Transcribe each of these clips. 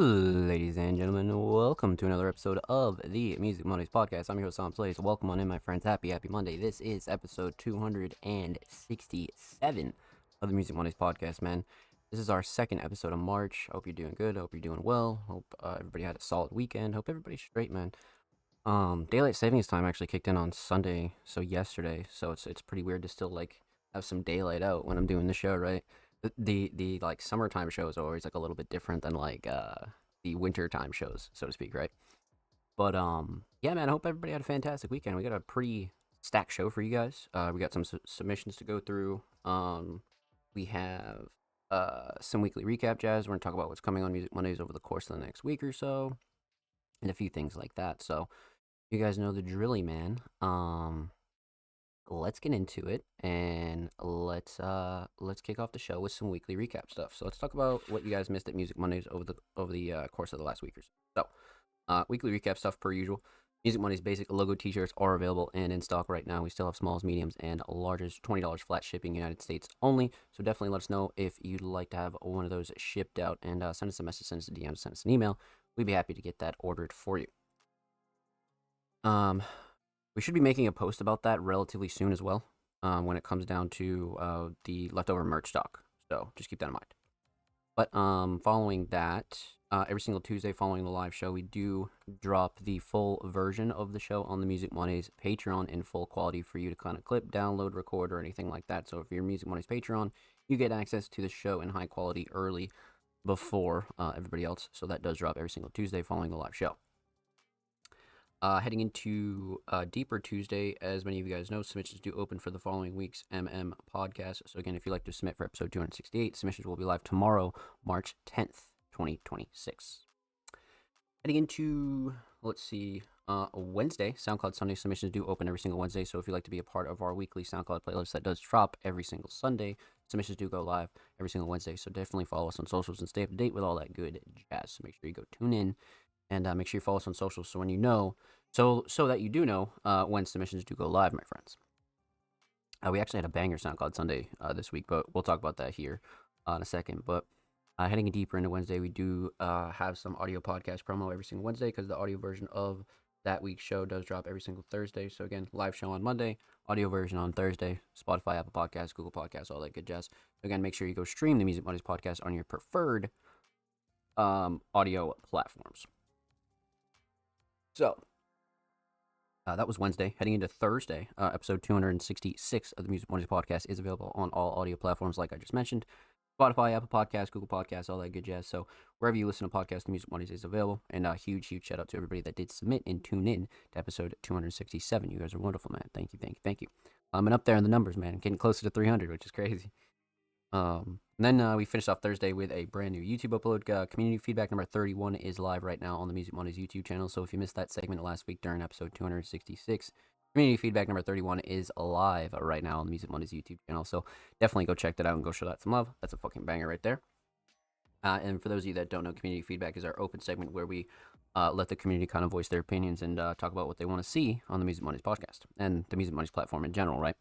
Ladies and gentlemen, welcome to another episode of the Music Mondays podcast. I'm your host, Sam Plays. Welcome on in, my friends. Happy Monday. This is episode 267 of the Music Mondays podcast, man. This is our second episode of March. Hope you're doing good. Hope you're doing well. Hope everybody had a solid weekend. Hope everybody's straight, man. Daylight savings time actually kicked in on Sunday, so yesterday. So it's pretty weird to still like have some daylight out when I'm doing the show, right? The like summertime shows are always like a little bit different than like the wintertime shows, so to speak, right? But yeah, man, I hope everybody had a fantastic weekend. We got a pretty stacked show for you guys. We got some submissions to go through. We have some weekly recap jazz. We're gonna talk about what's coming on Music Mondays over the course of the next week or so, and a few things like that. So you guys know the drilly, man. Let's get into it and let's kick off the show with some weekly recap stuff. So let's talk about what you guys missed at Music Mondays over the course of the last week or so. So weekly recap stuff per usual. Music Mondays basic logo t-shirts are available and in stock right now. We still have smalls, mediums, and larges. $20 flat shipping, United States only. So definitely let us know if you'd like to have one of those shipped out, and send us a message, send us a DM, send us an email. We'd be happy to get that ordered for you. We should be making a post about that relatively soon as well, when it comes down to the leftover merch stock. So just keep that in mind. But following that, every single Tuesday following the live show, we do drop the full version of the show on the Music Mondays Patreon in full quality for you to kind of clip, download, record, or anything like that. So if you're Music Mondays Patreon, you get access to the show in high quality early before everybody else. So that does drop every single Tuesday following the live show. Heading into Deeper Tuesday, as many of you guys know, submissions do open for the following week's podcast. So again, if you'd like to submit for episode 268, submissions will be live tomorrow, March 10th, 2026. Heading into, let's see, Wednesday, SoundCloud Sunday submissions do open every single Wednesday. So if you'd like to be a part of our weekly SoundCloud playlist that does drop every single Sunday, submissions do go live every single Wednesday. So definitely follow us on socials and stay up to date with all that good jazz. So make sure you go tune in. And make sure you follow us on socials so when you know, so that you do know when submissions do go live, my friends. We actually had a banger SoundCloud Sunday this week, but we'll talk about that here in a second. But heading deeper into Wednesday, we do have some audio podcast promo every single Wednesday because the audio version of that week's show does drop every single Thursday. So again, live show on Monday, audio version on Thursday, Spotify, Apple Podcasts, Google Podcasts, all that good jazz. So again, make sure you go stream the Music Mondays podcast on your preferred audio platforms. So, that was Wednesday. Heading into Thursday, episode 266 of the Music Mondays podcast is available on all audio platforms, like I just mentioned. Spotify, Apple Podcasts, Google Podcasts, all that good jazz. So, wherever you listen to podcasts, the Music Mondays is available. And a huge shout out to everybody that did submit and tune in to episode 267. You guys are wonderful, man. Thank you. And up there in the numbers, man. Getting closer to 300, which is crazy. And then we finished off Thursday with a brand new YouTube upload. Community feedback number 31 is live right now on the Music Mondays YouTube channel. So if you missed that segment last week during episode 266, community feedback number 31 is live right now on the Music Mondays YouTube channel. So definitely go check that out and go show that some love. That's a fucking banger right there. And for those of you that don't know, community feedback is our open segment where we let the community kind of voice their opinions and talk about what they want to see on the Music Mondays podcast and the Music Mondays platform in general, right?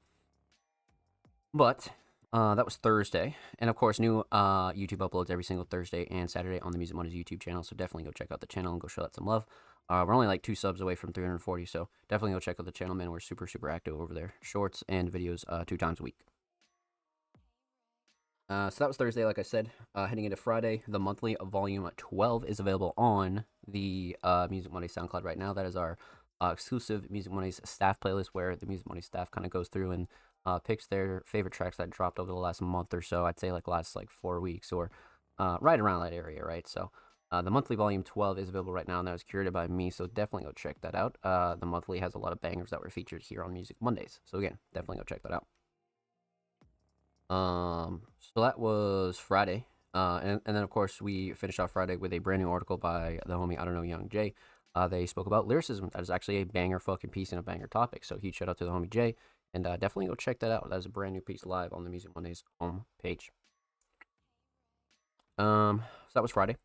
But that was Thursday. And of course, new YouTube uploads every single Thursday and Saturday on the Music Mondays YouTube channel. So definitely go check out the channel and go show that some love. We're only like 2 subs away from 340. So definitely go check out the channel, man. We're super active over there. Shorts and videos 2 times a week. So that was Thursday, like I said. Heading into Friday, the monthly volume 12 is available on the Music Mondays SoundCloud right now. That is our exclusive Music Mondays staff playlist where the Music Mondays staff kind of goes through and picks their favorite tracks that dropped over the last month or so. I'd say like last 4 weeks or right around that area, right? So the monthly volume 12 is available right now, and that was curated by me, so definitely go check that out. The monthly has a lot of bangers that were featured here on Music Mondays. So again, definitely go check that out. So that was Friday. And then, of course, we finished off Friday with a brand new article by the homie, I don't know, Young Jay. They spoke about lyricism. That is actually a banger fucking piece and a banger topic. So huge shout out to the homie Jay. And definitely go check that out. That is a brand new piece live on the Music Mondays homepage. So that was Friday.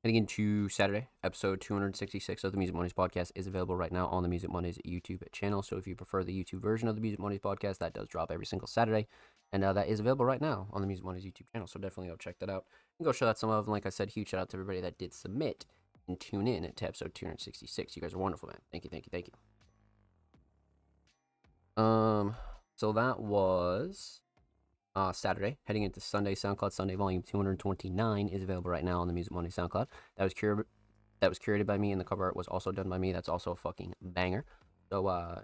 Heading into Saturday, episode 266 of the Music Mondays podcast is available right now on the Music Mondays YouTube channel. So if you prefer the YouTube version of the Music Mondays podcast, that does drop every single Saturday. And that is available right now on the Music Mondays YouTube channel. So definitely go check that out and go show that some love. And like I said, huge shout out to everybody that did submit and tune in to episode 266. You guys are wonderful, man. Thank you, thank you, thank you. So that was Saturday. Heading into Sunday, SoundCloud Sunday Volume 229 is available right now on the Music Monday SoundCloud. That was curated by me, and the cover art was also done by me. That's also a fucking banger. So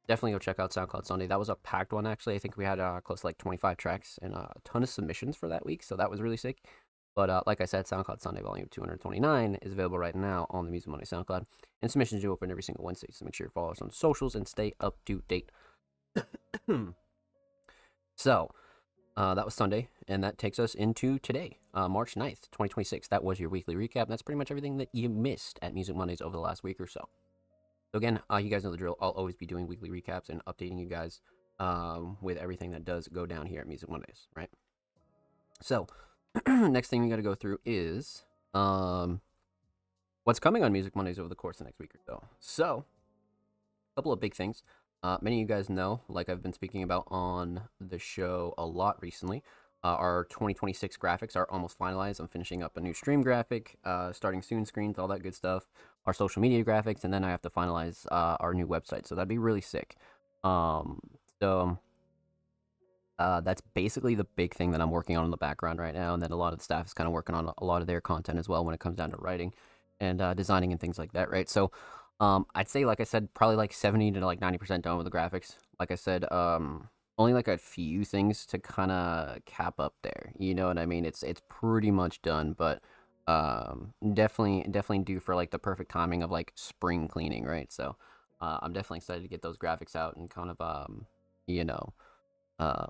definitely go check out SoundCloud Sunday. That was a packed one, actually. I think we had close to like 25 tracks and a ton of submissions for that week, so that was really sick. But like I said, SoundCloud Sunday Volume 229 is available right now on the Music Monday SoundCloud. And submissions do open every single Wednesday, so make sure you follow us on socials and stay up to date. So, that was Sunday, and that takes us into today, March 9th, 2026. That was your weekly recap, and that's pretty much everything that you missed at Music Mondays over the last week or so. So again, you guys know the drill. I'll always be doing weekly recaps and updating you guys with everything that does go down here at Music Mondays, right? So, next thing we got to go through is what's coming on Music Mondays over the course of the next week or so. So, a couple of big things. Many of you guys know, like I've been speaking about on the show a lot recently, our 2026 graphics are almost finalized. I'm finishing up a new stream graphic, starting soon screens, all that good stuff, our social media graphics, and then I have to finalize our new website. So that'd be really sick. So that's basically the big thing that I'm working on in the background right now, and then a lot of the staff is kind of working on a lot of their content as well when it comes down to writing and designing and things like that, right? So I'd say, like I said, probably like 70 to like 90% done with the graphics. Like I said, only like a few things to kind of cap up there. You know what I mean? It's pretty much done, but definitely due for like the perfect timing of like spring cleaning, right? So I'm definitely excited to get those graphics out and kind of you know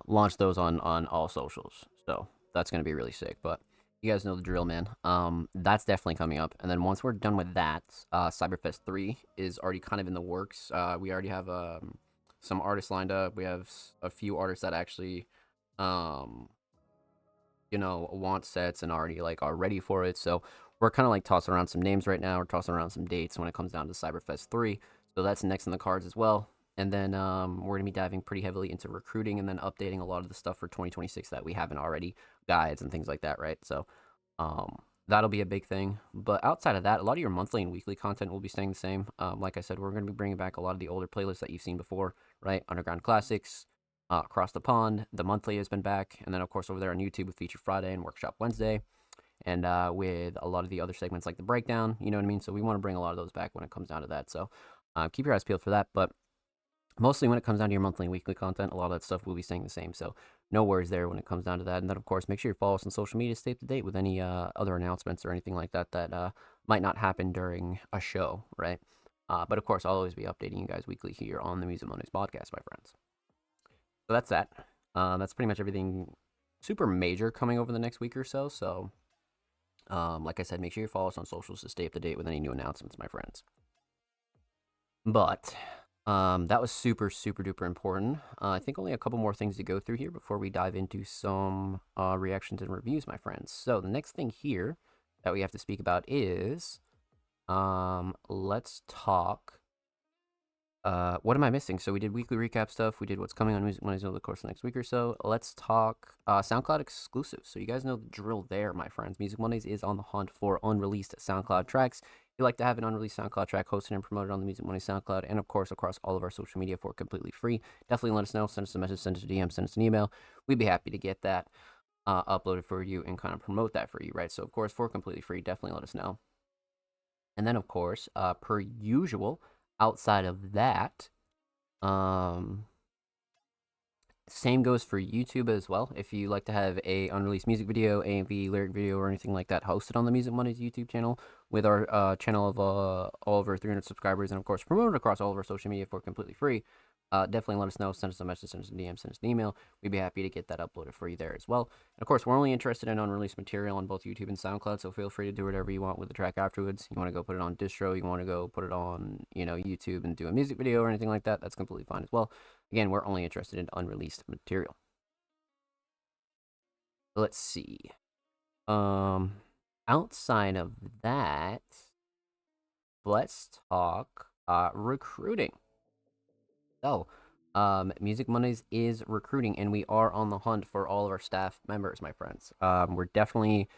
launch those on all socials. So that's gonna be really sick. But you guys know the drill, man. That's definitely coming up. And then once we're done with that, Cyberfest 3 is already kind of in the works. We already have some artists lined up. We have a few artists that actually, want sets and already like are ready for it. So we're kind of like tossing around some names right now. We're tossing around some dates when it comes down to Cyberfest 3. So that's next in the cards as well. And then we're going to be diving pretty heavily into recruiting and then updating a lot of the stuff for 2026 that we haven't already, guides and things like that, right? So that'll be a big thing. But outside of that, a lot of your monthly and weekly content will be staying the same. Like I said, we're going to be bringing back a lot of the older playlists that you've seen before, right? Underground Classics, Across the Pond, the monthly has been back. And then, of course, over there on YouTube with Feature Friday and Workshop Wednesday. And with a lot of the other segments like the breakdown, you know what I mean? So we want to bring a lot of those back when it comes down to that. So keep your eyes peeled for that. But mostly when it comes down to your monthly and weekly content, a lot of that stuff will be staying the same. So no worries there when it comes down to that. And then, of course, make sure you follow us on social media to stay up to date with any other announcements or anything like that that might not happen during a show, right? But, of course, I'll always be updating you guys weekly here on the Music Mondays podcast, my friends. So that's that. That's pretty much everything super major coming over the next week or so. So, like I said, make sure you follow us on socials to stay up to date with any new announcements, my friends. But that was super, super duper important. I think only a couple more things to go through here before we dive into some reactions and reviews, my friends. So the next thing here that we have to speak about is let's talk. What am I missing? So we did weekly recap stuff. We did what's coming on Music Mondays over the course of the next week or so. Let's talk SoundCloud exclusives. So you guys know the drill there, my friends. Music Mondays is on the hunt for unreleased SoundCloud tracks. If you'd like to have an unreleased SoundCloud track hosted and promoted on the Music Mondays SoundCloud, and of course across all of our social media for completely free, definitely let us know. Send us a message, send us a DM, send us an email. We'd be happy to get that uploaded for you and kind of promote that for you, right? So of course, for completely free, definitely let us know. And then of course, per usual, outside of that, same goes for YouTube as well. If you like to have a unreleased music video, AMV, lyric video, or anything like that hosted on the Music Mondays YouTube channel with our channel of all of our 300 subscribers, and of course promoted across all of our social media for completely free, definitely let us know. Send us a message, send us a DM, send us an email. We'd be happy to get that uploaded for you there as well. And of course, we're only interested in unreleased material on both YouTube and SoundCloud, so feel free to do whatever you want with the track afterwards. You want to go put it on distro, you want to go put it on, YouTube and do a music video or anything like that, that's completely fine as well. Again, we're only interested in unreleased material. Let's see. Outside of that, let's talk recruiting. So, Music Mondays is recruiting, and we are on the hunt for all of our staff members, my friends. We're definitely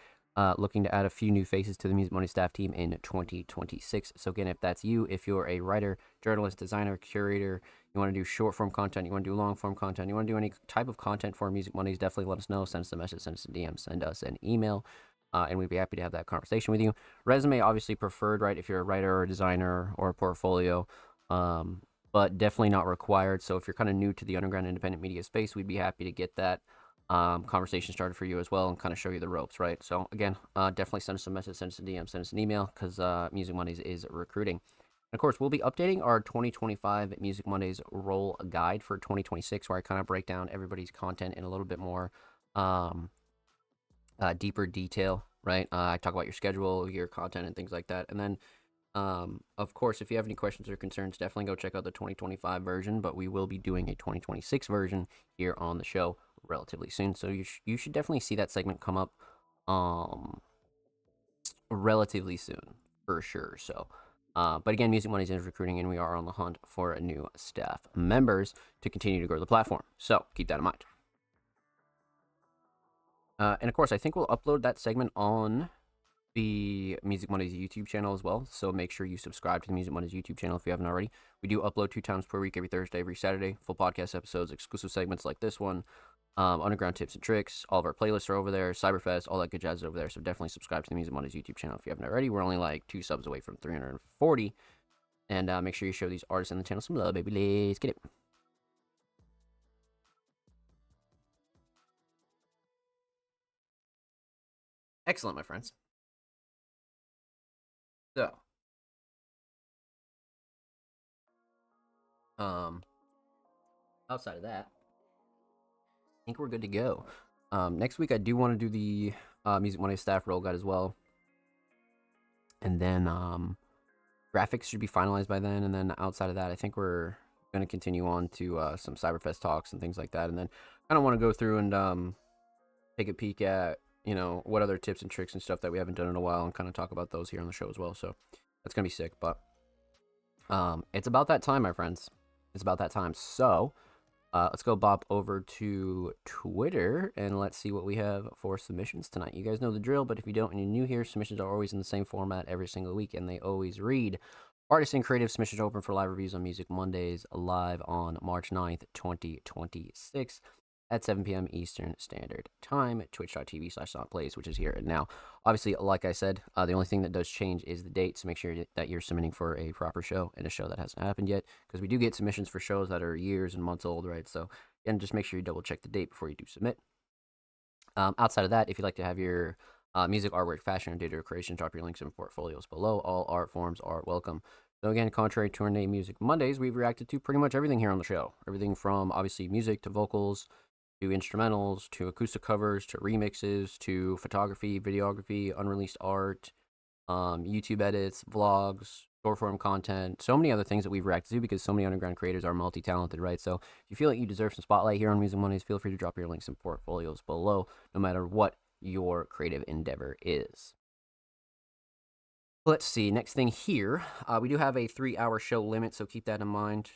looking to add a few new faces to the Music Monday staff team in 2026. So again, if that's you, if you're a writer, journalist, designer, curator, you want to do short form content, you want to do long form content, you want to do any type of content for Music Mondays, definitely let us know. Send us a message, send us a DM, send us an email. And we'd be happy to have that conversation with you. Resume, obviously preferred, right? If you're a writer or a designer or a portfolio. But definitely not required. So if you're kind of new to the underground independent media space, we'd be happy to get that conversation started for you as well and kind of show you the ropes, right? So again, definitely send us a message, send us a DM, send us an email because Music Mondays is recruiting. And of course, we'll be updating our 2025 Music Mondays role guide for 2026, where I kind of break down everybody's content in a little bit more deeper detail, right? I talk about your schedule, your content, and things like that. And then of course, if you have any questions or concerns, definitely go check out the 2025 version, but we will be doing a 2026 version here on the show relatively soon. So you should definitely see that segment come up relatively soon for sure. So but again, Music Mondays is recruiting, and we are on the hunt for new staff members to continue to grow the platform. So keep that in mind. And of course, I think we'll upload that segment on the Music Mondays YouTube channel as well. So make sure you subscribe to the Music Mondays YouTube channel if you haven't already. We do upload 2 times per week, every Thursday, every Saturday. Full podcast episodes, exclusive segments like this one, underground tips and tricks. All of our playlists are over there. Cyberfest, all that good jazz is over there. So definitely subscribe to the Music Mondays YouTube channel if you haven't already. We're only like 2 subs away from 340. And make sure you show these artists in the channel some love, baby. Let's get it. Excellent, my friends. So, outside of that, I think we're good to go. Next week, I do want to do the Music Monday staff role guide as well. And then graphics should be finalized by then. And then outside of that, I think we're going to continue on to some Cyberfest talks and things like that. And then I don't want to go through and take a peek at, you know, what other tips and tricks and stuff that we haven't done in a while and kind of talk about those here on the show as well. So that's going to be sick. But it's about that time, my friends. It's about that time. So let's go bop over to Twitter and let's see what we have for submissions tonight. You guys know the drill, but if you don't and you're new here, submissions are always in the same format every single week, and they always read: Artists and creative submissions open for live reviews on Music Mondays, live on March 9th, 2026 at 7 p.m. Eastern Standard Time at twitch.tv/SoundPlays, which is here and now. Obviously, like I said, the only thing that does change is the date, so make sure that you're submitting for a proper show and a show that hasn't happened yet, because we do get submissions for shows that are years and months old, right? So, again, just make sure you double check the date before you do submit. Outside of that, if you'd like to have your music, artwork, fashion, or data creation, drop your links and portfolios below. All art forms are welcome. So again, contrary to our name, Music Mondays, we've reacted to pretty much everything here on the show. Everything from, obviously, music to vocals, to instrumentals, to acoustic covers, to remixes, to photography, videography, unreleased art, YouTube edits, vlogs, short form content, so many other things that we've reacted to because so many underground creators are multi-talented, right? So if you feel like you deserve some spotlight here on Music Mondays, feel free to drop your links and portfolios below, no matter what your creative endeavor is. Let's see, next thing here, we do have a 3-hour show limit, so keep that in mind.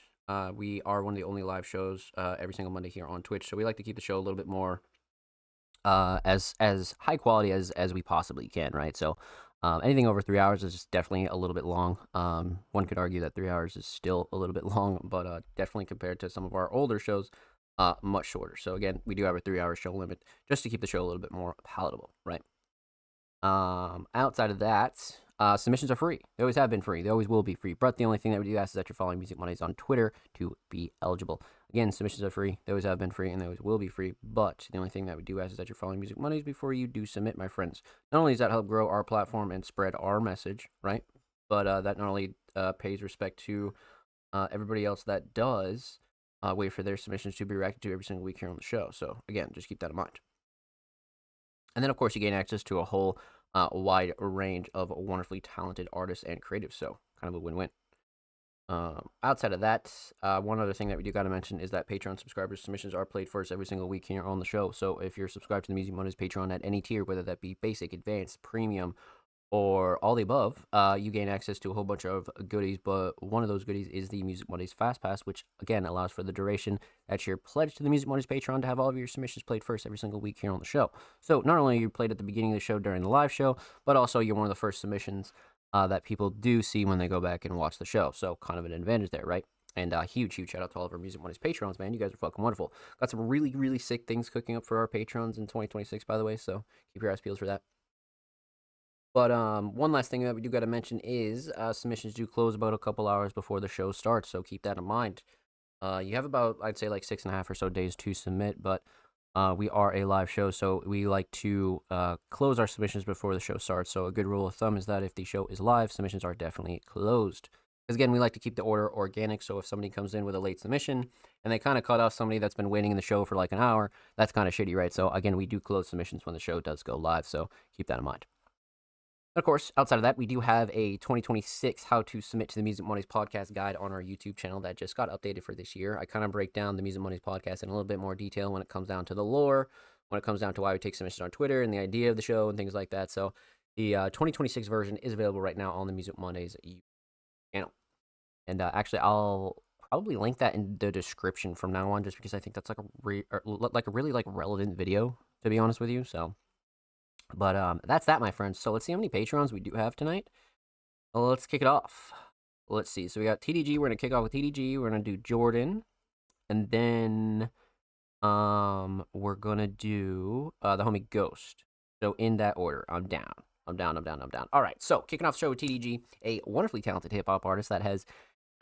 We are one of the only live shows every single Monday here on Twitch, so we like to keep the show a little bit more as high quality as we possibly can, right? So anything over 3 hours is definitely a little bit long. One could argue that 3 hours is still a little bit long, but definitely compared to some of our older shows, much shorter. So again, we do have a 3-hour show limit just to keep the show a little bit more palatable, right? Outside of that, submissions are free. They always have been free. They always will be free. But the only thing that we do ask is that you're following Music Mondays on Twitter to be eligible. Again, submissions are free. They always have been free, and they always will be free. But the only thing that we do ask is that you're following Music Mondays before you do submit, my friends. Not only does that help grow our platform and spread our message, right? But that not only pays respect to everybody else that does wait for their submissions to be reacted to every single week here on the show. So again, just keep that in mind. And then, of course, you gain access to a whole wide range of wonderfully talented artists and creatives. So kind of a win-win. Outside of that, one other thing that we do got to mention is that Patreon subscribers' submissions are played first every single week here on the show. So if you're subscribed to the Music Mondays Patreon at any tier, whether that be basic, advanced, premium, or all the above, you gain access to a whole bunch of goodies, but one of those goodies is the Music Mondays Fast Pass, which, again, allows for the duration that you're pledged to the Music Mondays Patreon to have all of your submissions played first every single week here on the show. So not only are you played at the beginning of the show during the live show, but also you're one of the first submissions that people do see when they go back and watch the show. So kind of an advantage there, right? And huge shout out to all of our Music Mondays Patrons, man. You guys are fucking wonderful. Got some really, really sick things cooking up for our patrons in 2026, by the way, so keep your eyes peeled for that. But one last thing that we do got to mention is submissions do close about a couple hours before the show starts, so keep that in mind. You have about, I'd say, like 6.5 or so days to submit, but we are a live show, so we like to close our submissions before the show starts. So a good rule of thumb is that if the show is live, submissions are definitely closed. Because again, we like to keep the order organic, so if somebody comes in with a late submission and they kind of cut off somebody that's been waiting in the show for like an hour, that's kind of shitty, right? So again, we do close submissions when the show does go live, so keep that in mind. Of course, outside of that, we do have a 2026 How to Submit to the Music Mondays podcast guide on our YouTube channel that just got updated for this year. I kind of break down the Music Mondays podcast in a little bit more detail when it comes down to the lore, when it comes down to why we take submissions on Twitter and the idea of the show and things like that. So the 2026 version is available right now on the Music Mondays YouTube channel. And actually, I'll probably link that in the description from now on, just because I think that's like a really relevant video, to be honest with you. So. But that's that, my friends. So let's see how many Patrons we do have tonight. Well, let's kick it off. Let's see. So we got TDG. We're going to kick off with TDG. We're going to do Jordan. And then we're going to do the homie Ghost. So in that order. I'm down. All right. So kicking off the show with TDG, a wonderfully talented hip-hop artist that has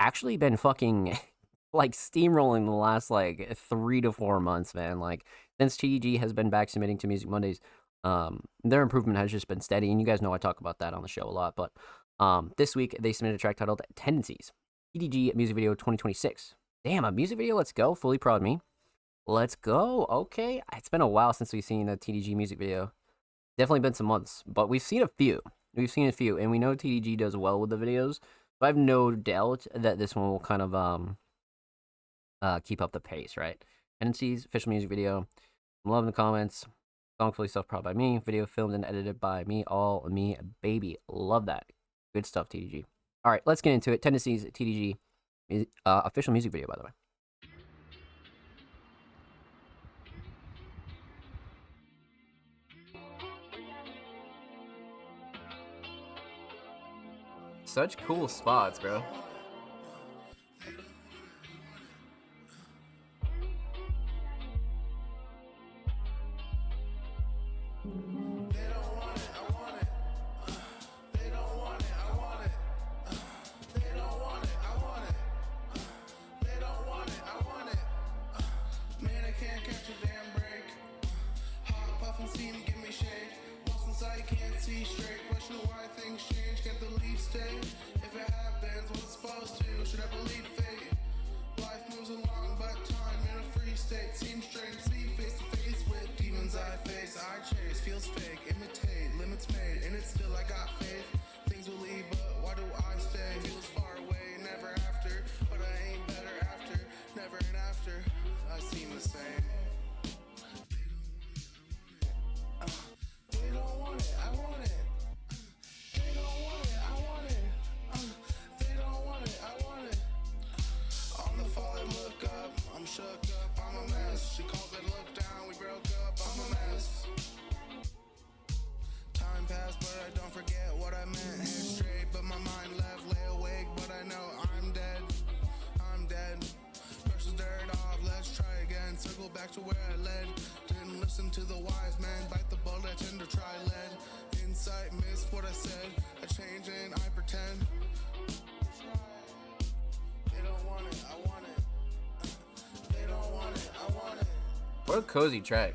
actually been fucking like steamrolling the last like 3 to 4 months, man. Like since TDG has been back submitting to Music Mondays, their improvement has just been steady, and you guys know I talk about that on the show a lot, but this week they submitted a track titled Tendencies, TDG music video 2026. Damn, a music video, let's go, fully proud of me. Let's go, okay. It's been a while since we've seen a TDG music video. Definitely been some months, but we've seen a few. And we know TDG does well with the videos, but I have no doubt that this one will kind of keep up the pace, right? Tendencies, official music video. I'm loving the comments. Song fully self-proud by me. Video filmed and edited by me. All me, baby. Love that. Good stuff, TDG. All right, let's get into it. Tendencies, TDG. Official music video, by the way. Such cool spots, bro. To where I led, didn't listen to the wise man, bite the bullet, tend to try lead. Insight, missed what I said, I change and I pretend. They don't want it, I want it. They don't want it, I want it. What a cozy track.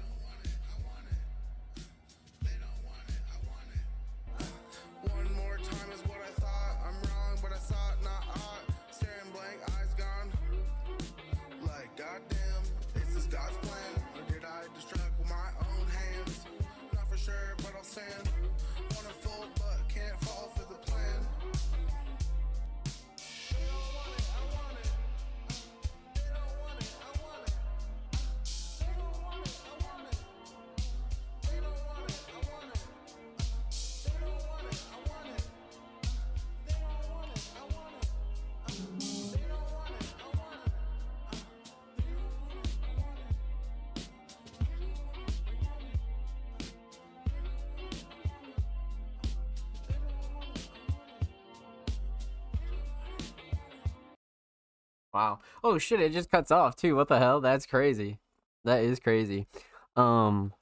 Wow. Oh shit! It just cuts off too. What the hell? That's crazy. That is crazy. Um.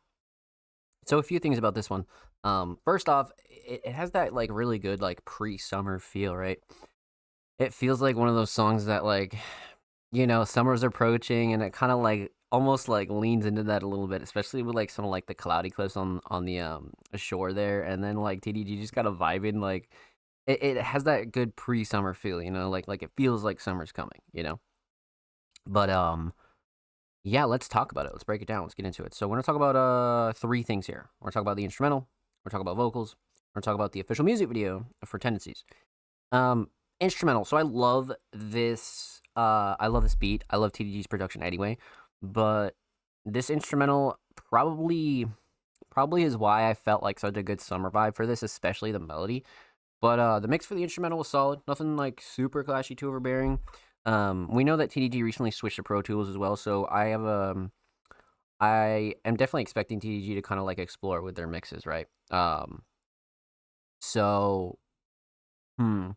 So a few things about this one. First off, it has that like really good like pre-summer feel, right? It feels like one of those songs that like, summer's approaching, and it kind of like almost like leans into that a little bit, especially with like some of like the cloudy cliffs on the shore there, and then like TDG just got a vibing like it has that good pre-summer feel, like it feels like summer's coming, But yeah, let's talk about it. Let's break it down. Let's get into it. So we're gonna talk about three things here. We're gonna talk about the instrumental. We're gonna talk about vocals. We're gonna talk about the official music video for Tendencies. Um, Instrumental. So I love this. I love this beat. I love TDG's production anyway, but this instrumental probably is why I felt like such a good summer vibe for this, especially the melody. But the mix for the instrumental was solid. Nothing like super clashy, too overbearing. We know that TDG recently switched to Pro Tools as well, so I am definitely expecting TDG to kind of like explore with their mixes, right? So hmm.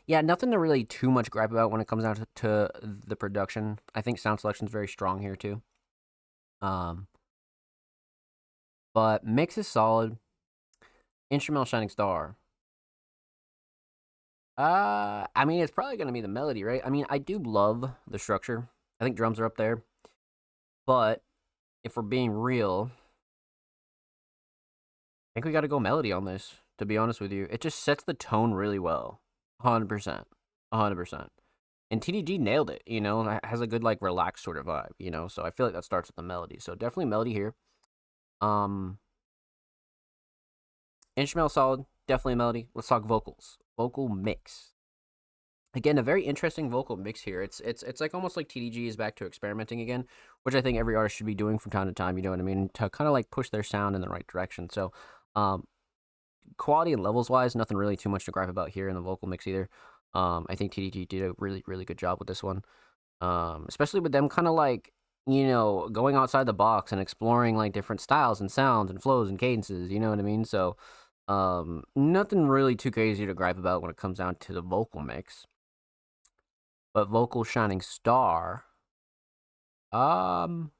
Yeah, nothing to really too much gripe about when it comes down to the production. I think sound selection is very strong here too. Um, but mix is solid. Instrumental Shining Star. I mean, it's probably gonna be the melody, right? I mean, I do love the structure. I think drums are up there, but if we're being real, I think we got to go melody on this. To be honest with you, it just sets the tone really well. 100%, 100%. And TDG nailed it. Has a good like relaxed sort of vibe. So I feel like that starts with the melody. So definitely melody here. Um, Instrumental solid, definitely melody. Let's talk vocals. Vocal mix. Again, a very interesting vocal mix here. It's like almost like TDG is back to experimenting again, which I think every artist should be doing from time to time. You know what I mean? To kind of like push their sound in the right direction. So, um, quality and levels wise, nothing really too much to gripe about here in the vocal mix either. I think TDG did a really really good job with this one. Especially with them kind of like going outside the box and exploring like different styles and sounds and flows and cadences. You know what I mean? So, nothing really too crazy to gripe about when it comes down to the vocal mix. But vocal shining star, um,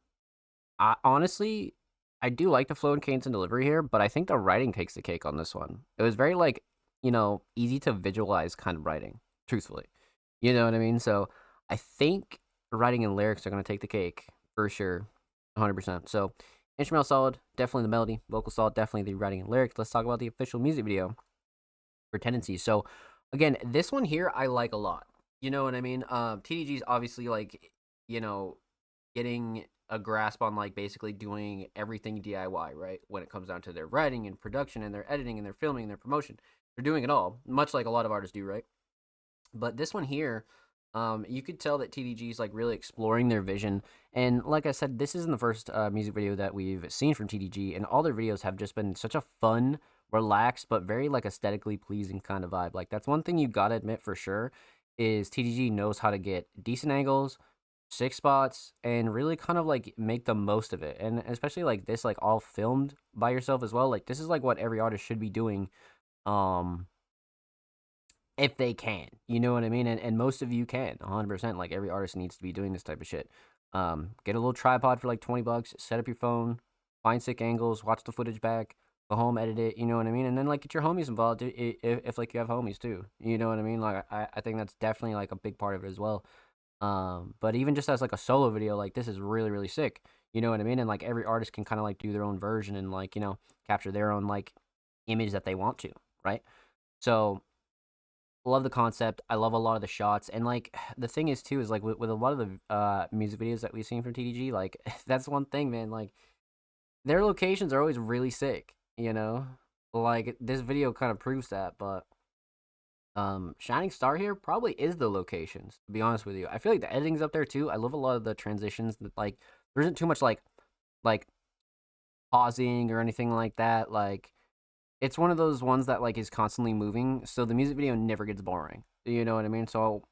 I honestly I do like the flow and cadence and delivery here, but I think the writing takes the cake on this one. It was very like easy to visualize kind of writing. Truthfully, you know what I mean. So I think writing and lyrics are gonna take the cake for sure, 100%. So instrumental solid, definitely the melody. Vocal solid, definitely the writing and lyrics. Let's talk about the official music video for Tendencies. So again, this one here I like a lot. You know what I mean? TDG's obviously like, you know, getting a grasp on like basically doing everything DIY, right? When it comes down to their writing and production and their editing and their filming and their promotion. They're doing it all, much like a lot of artists do, right? But this one here, you could tell that TDG is like really exploring their vision. And like I said, this isn't the first music video that we've seen from TDG, and all their videos have just been such a fun, relaxed, but very like aesthetically pleasing kind of vibe. Like that's one thing you gotta admit for sure is TDG knows how to get decent angles, six spots, and really kind of like make the most of it. And especially like this, like all filmed by yourself as well. Like this is like what every artist should be doing. Um, if they can. You know what I mean? And most of you can, 100%. Like every artist needs to be doing this type of shit. Get a little tripod for like $20, set up your phone, find sick angles, watch the footage back, go home, edit it, you know what I mean? And then like get your homies involved if like you have homies too. You know what I mean? Like I think that's definitely like a big part of it as well. But even just as like a solo video, like this is really, really sick. You know what I mean? And like every artist can kind of like do their own version and like, capture their own like image that they want to, right? So love the concept. I love a lot of the shots, and like the thing is too is like with a lot of the music videos that we've seen from TDG, like that's one thing, man. Like their locations are always really sick. Like this video kind of proves that. But Shining Star here probably is the locations. To be honest with you, I feel like the editing's up there too. I love a lot of the transitions. That like there isn't too much like pausing or anything like that. Like it's one of those ones that like is constantly moving, so the music video never gets boring. You know what I mean? So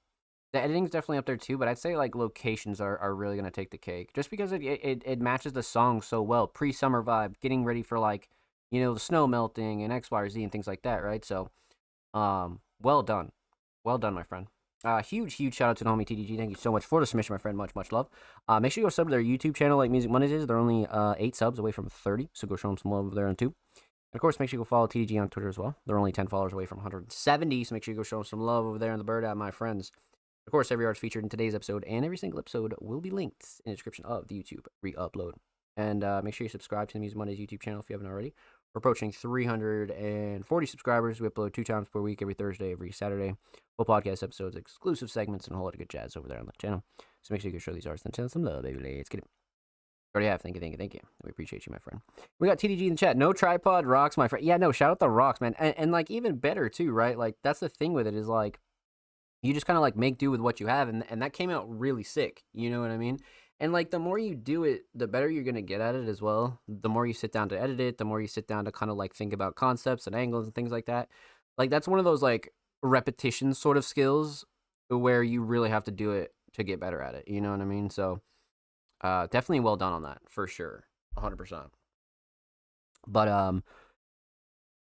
the editing's definitely up there too, but I'd say like locations are really gonna take the cake, just because it matches the song so well. Pre-summer vibe, getting ready for like the snow melting and X, Y, or Z and things like that, right? So well done, well done, my friend. Huge shout out to the homie TDG. Thank you so much for the submission, my friend. Much love. Make sure you go sub to their YouTube channel like Music Mondays is. They're only 8 subs away from 30, so go show them some love over there on too. And of course, make sure you go follow TDG on Twitter as well. They're only 10 followers away from 170, so make sure you go show them some love over there in the Bird app, my friends. Of course, every artist featured in today's episode and every single episode will be linked in the description of the YouTube re-upload. And make sure you subscribe to the Music Mondays YouTube channel if you haven't already. We're approaching 340 subscribers. We upload 2 times per week, every Thursday, every Saturday. Full podcast episodes, exclusive segments, and a whole lot of good jazz over there on the channel. So make sure you go show these artists and channel some love, baby. Let's get it. Already have. Thank you. We appreciate you, my friend. We got TDG in the chat. No tripod rocks, my friend. Yeah, no, shout out the rocks, man. And like, even better, too, right? Like, that's the thing with it is, like, you just kind of, like, make do with what you have. And that came out really sick. You know what I mean? And, like, the more you do it, the better you're going to get at it as well. The more you sit down to edit it, the more you sit down to kind of, like, think about concepts and angles and things like that. Like, that's one of those, like, repetition sort of skills where you really have to do it to get better at it. You know what I mean? So, definitely well done on that, for sure. 100%. But,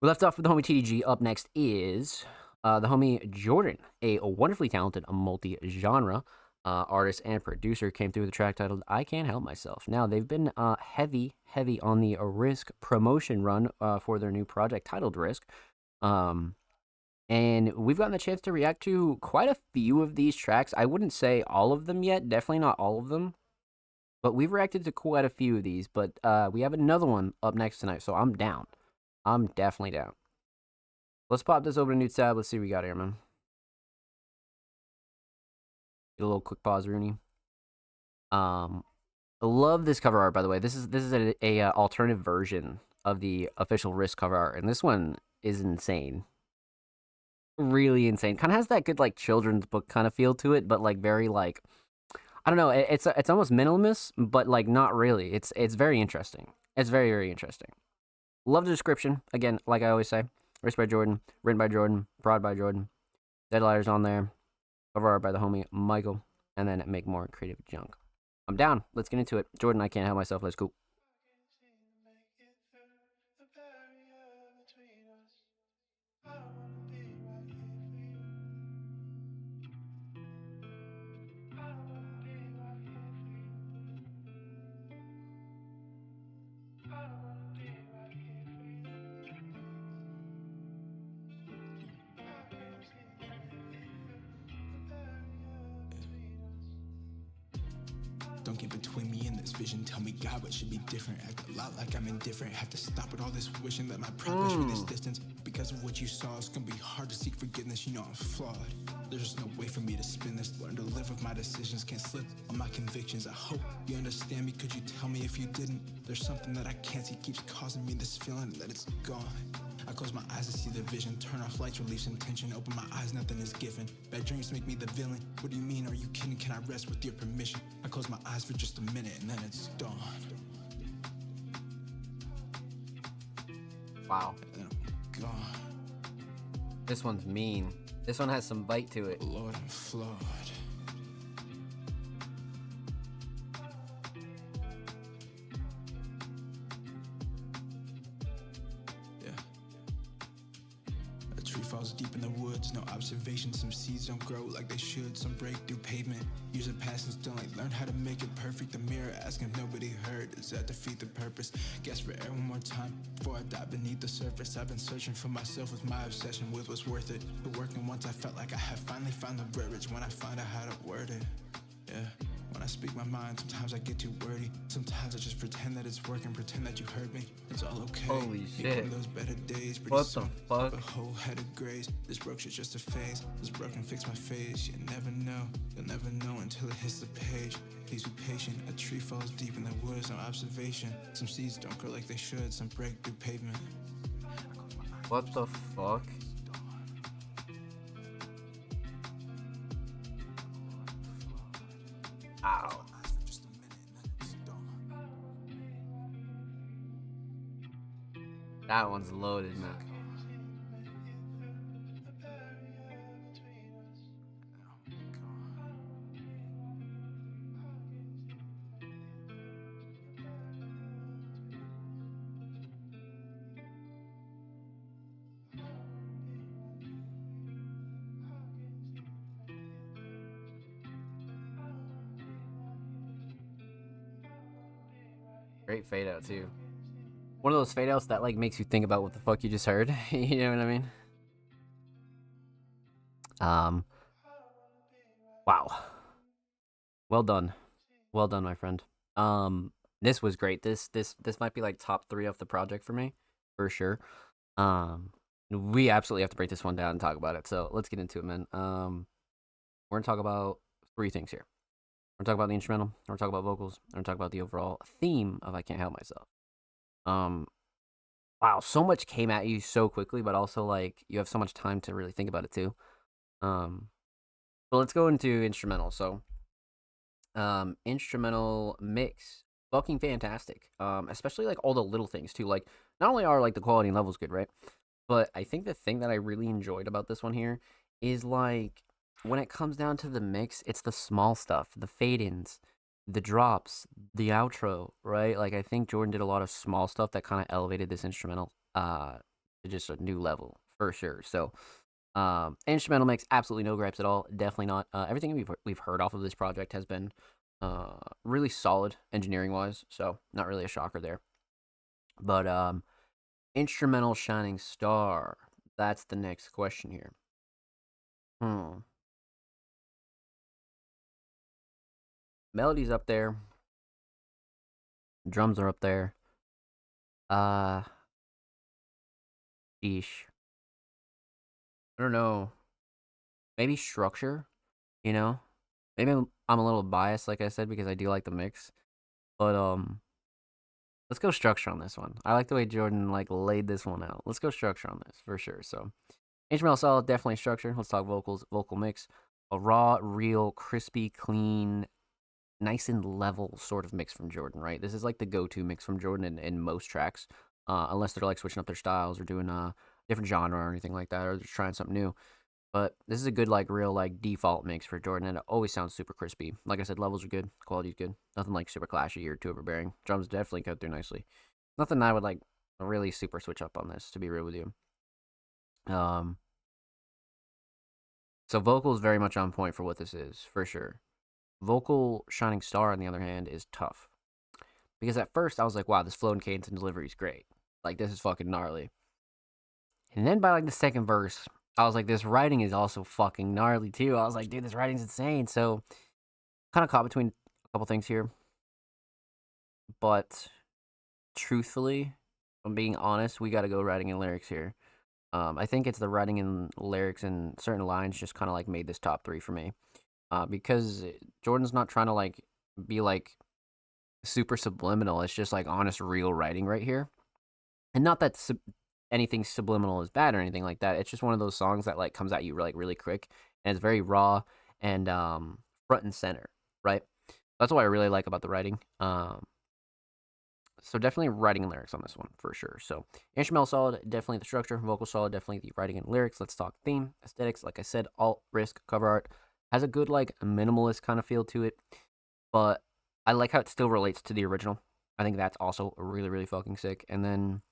we left off with the homie TDG. Up next is the homie Jordan, a wonderfully talented multi-genre artist and producer, came through with a track titled I Can't Help Myself. Now, they've been heavy on the Risk promotion run for their new project titled Risk. And we've gotten the chance to react to quite a few of these tracks. I wouldn't say all of them yet, definitely not all of them. But we've reacted to quite a few of these. But we have another one up next tonight, so I'm down. I'm definitely down. Let's pop this over to New Tab. Let's see what we got here, man. Get a little quick pause, Rooney. I love this cover art, by the way. This is a alternative version of the official Risk cover art, and this one is insane. Really insane. Kind of has that good like children's book kind of feel to it, but like very like I don't know. It's almost minimalist, but like not really. It's very interesting. It's very interesting. Love the description. Again, like I always say, Risk by Jordan, written by Jordan, prod by Jordan. Deadlighters on there. Cover art by the homie Michael, and then Make More Creative Junk. I'm down. Let's get into it. Jordan, I Can't Help Myself. Let's go. Don't get between me and this vision. Tell me, God, what should be different? Act a lot like I'm indifferent. Have to stop with all this wishing. Let my pride push me this distance. Because of what you saw, it's gonna be hard to seek forgiveness. You know I'm flawed. There's just no way for me to spin this. Learn to live with my decisions. Can't slip on my convictions. I hope you understand me. Could you tell me if you didn't? There's something that I can't see. Keeps causing me this feeling that it's gone. I close my eyes to see the vision. Turn off lights, release intention. Open my eyes, nothing is given. Bad dreams make me the villain. What do you mean? Are you kidding? Can I rest with your permission? I close my eyes for just a minute and then it's dawn. Wow. And I'm gone. This one's mean. This one has some bite to it. Lord, I'm flawed. Falls deep in the woods, no observation. Some seeds don't grow like they should. Some break through pavement. Years have passed and still ain't learned how to make it perfect. The mirror asking if nobody heard. Does that defeat the purpose? Guess for air one more time before I die beneath the surface. I've been searching for myself with my obsession with what's worth it. But working once I felt like I had finally found the verbiage. When I find out how to word it, yeah. When I speak my mind, sometimes I get too wordy. Sometimes I just pretend that it's working, pretend that you heard me. It's all okay. Holy shit. Those better days, what the fuck? A whole head of grays. This broke shit's just a phase. This broken fix my face. You never know. You'll never know until it hits the page. Please be patient. A tree falls deep in the woods, no observation. Some seeds don't grow like they should. Some break through pavement. What the fuck? Ow. That one's loaded, man. Great fade out too. One of those fade outs that like makes you think about what the fuck you just heard. You know what I mean? Um. Wow. Well done. Well done, my friend. This was great. This might be like top 3 of the project for me, for sure. We absolutely have to break this one down and talk about it. So let's get into it, man. We're gonna talk about 3 things here. We're gonna talk about the instrumental. We're gonna talk about vocals. We're gonna talk about the overall theme of "I Can't Help Myself." Um, wow, so much came at you so quickly, but also like you have so much time to really think about it too. Um, so let's go into instrumental. So, instrumental mix, fucking fantastic. Especially like all the little things too. Like not only are like the quality and levels good, right? But I think the thing that I really enjoyed about this one here is like when it comes down to the mix, it's the small stuff, the fade ins, the drops, the outro, right? Like I think Jordan did a lot of small stuff that kind of elevated this instrumental to just a new level for sure. So instrumental mix, absolutely no gripes at all. Definitely not. Everything we've heard off of this project has been really solid engineering wise. So not really a shocker there. But instrumental shining star. That's the next question here. Melody's up there. Drums are up there. Uh, Sheesh. I don't know. Maybe structure. You know, maybe I'm a little biased, like I said, because I do like the mix. But let's go structure on this one. I like the way Jordan like laid this one out. Let's go structure on this for sure. So instrumental solid, definitely structure. Let's talk vocals, vocal mix. A raw, real, crispy, clean, nice and level sort of mix from Jordan, right? This is like the go-to mix from Jordan in most tracks, unless they're like switching up their styles or doing a different genre or anything like that, or just trying something new. But this is a good like real like default mix for Jordan, and it always sounds super crispy. Like I said, levels are good, quality's good, nothing like super clashy or too overbearing. Drums definitely cut through nicely. Nothing I would like really super switch up on this, to be real with you. Um, so vocals very much on point for what this is for sure. Vocal shining star, on the other hand, is tough. Because at first I was like, wow, this flow and cadence and delivery is great. Like, this is fucking gnarly. And then by like the second verse, I was like, this writing is also fucking gnarly too. I was like, dude, this writing's insane. So, kind of caught between a couple things here. But truthfully, if I'm being honest, we got to go writing and lyrics here. I think it's the writing and lyrics and certain lines just kind of like made this top 3 for me. Because Jordan's not trying to like be like super subliminal. It's just like honest, real writing right here. And not that anything subliminal is bad or anything like that. It's just one of those songs that like comes at you like really quick and it's very raw and front and center, right? That's what I really like about the writing. So definitely writing and lyrics on this one for sure. So instrumental solid, definitely the structure. Vocal solid, definitely the writing and lyrics. Let's talk theme, aesthetics. Like I said, alt, risk, cover art has a good like minimalist kind of feel to it, but I like how it still relates to the original. I think that's also really really fucking sick. And then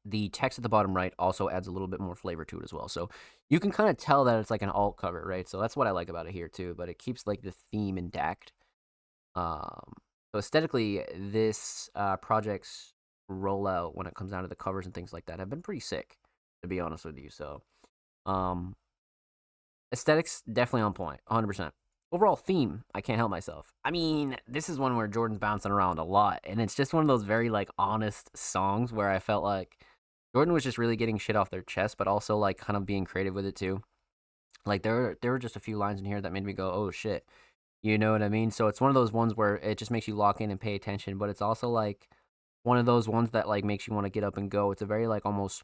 the text at the bottom right also adds a little bit more flavor to it as well. So you can kind of tell that it's like an alt cover, right? So that's what I like about it here too. But it keeps like the theme intact. So aesthetically, this project's rollout when it comes down to the covers and things like that have been pretty sick, to be honest with you. So, um, aesthetics definitely on point, 100%. Overall theme, I can't help myself. I mean, this is one where Jordan's bouncing around a lot, and it's just one of those very like honest songs where I felt like Jordan was just really getting shit off their chest, but also like kind of being creative with it too. Like there were just a few lines in here that made me go, "Oh shit." You know what I mean? So it's one of those ones where it just makes you lock in and pay attention, but it's also like one of those ones that like makes you want to get up and go. It's a very like almost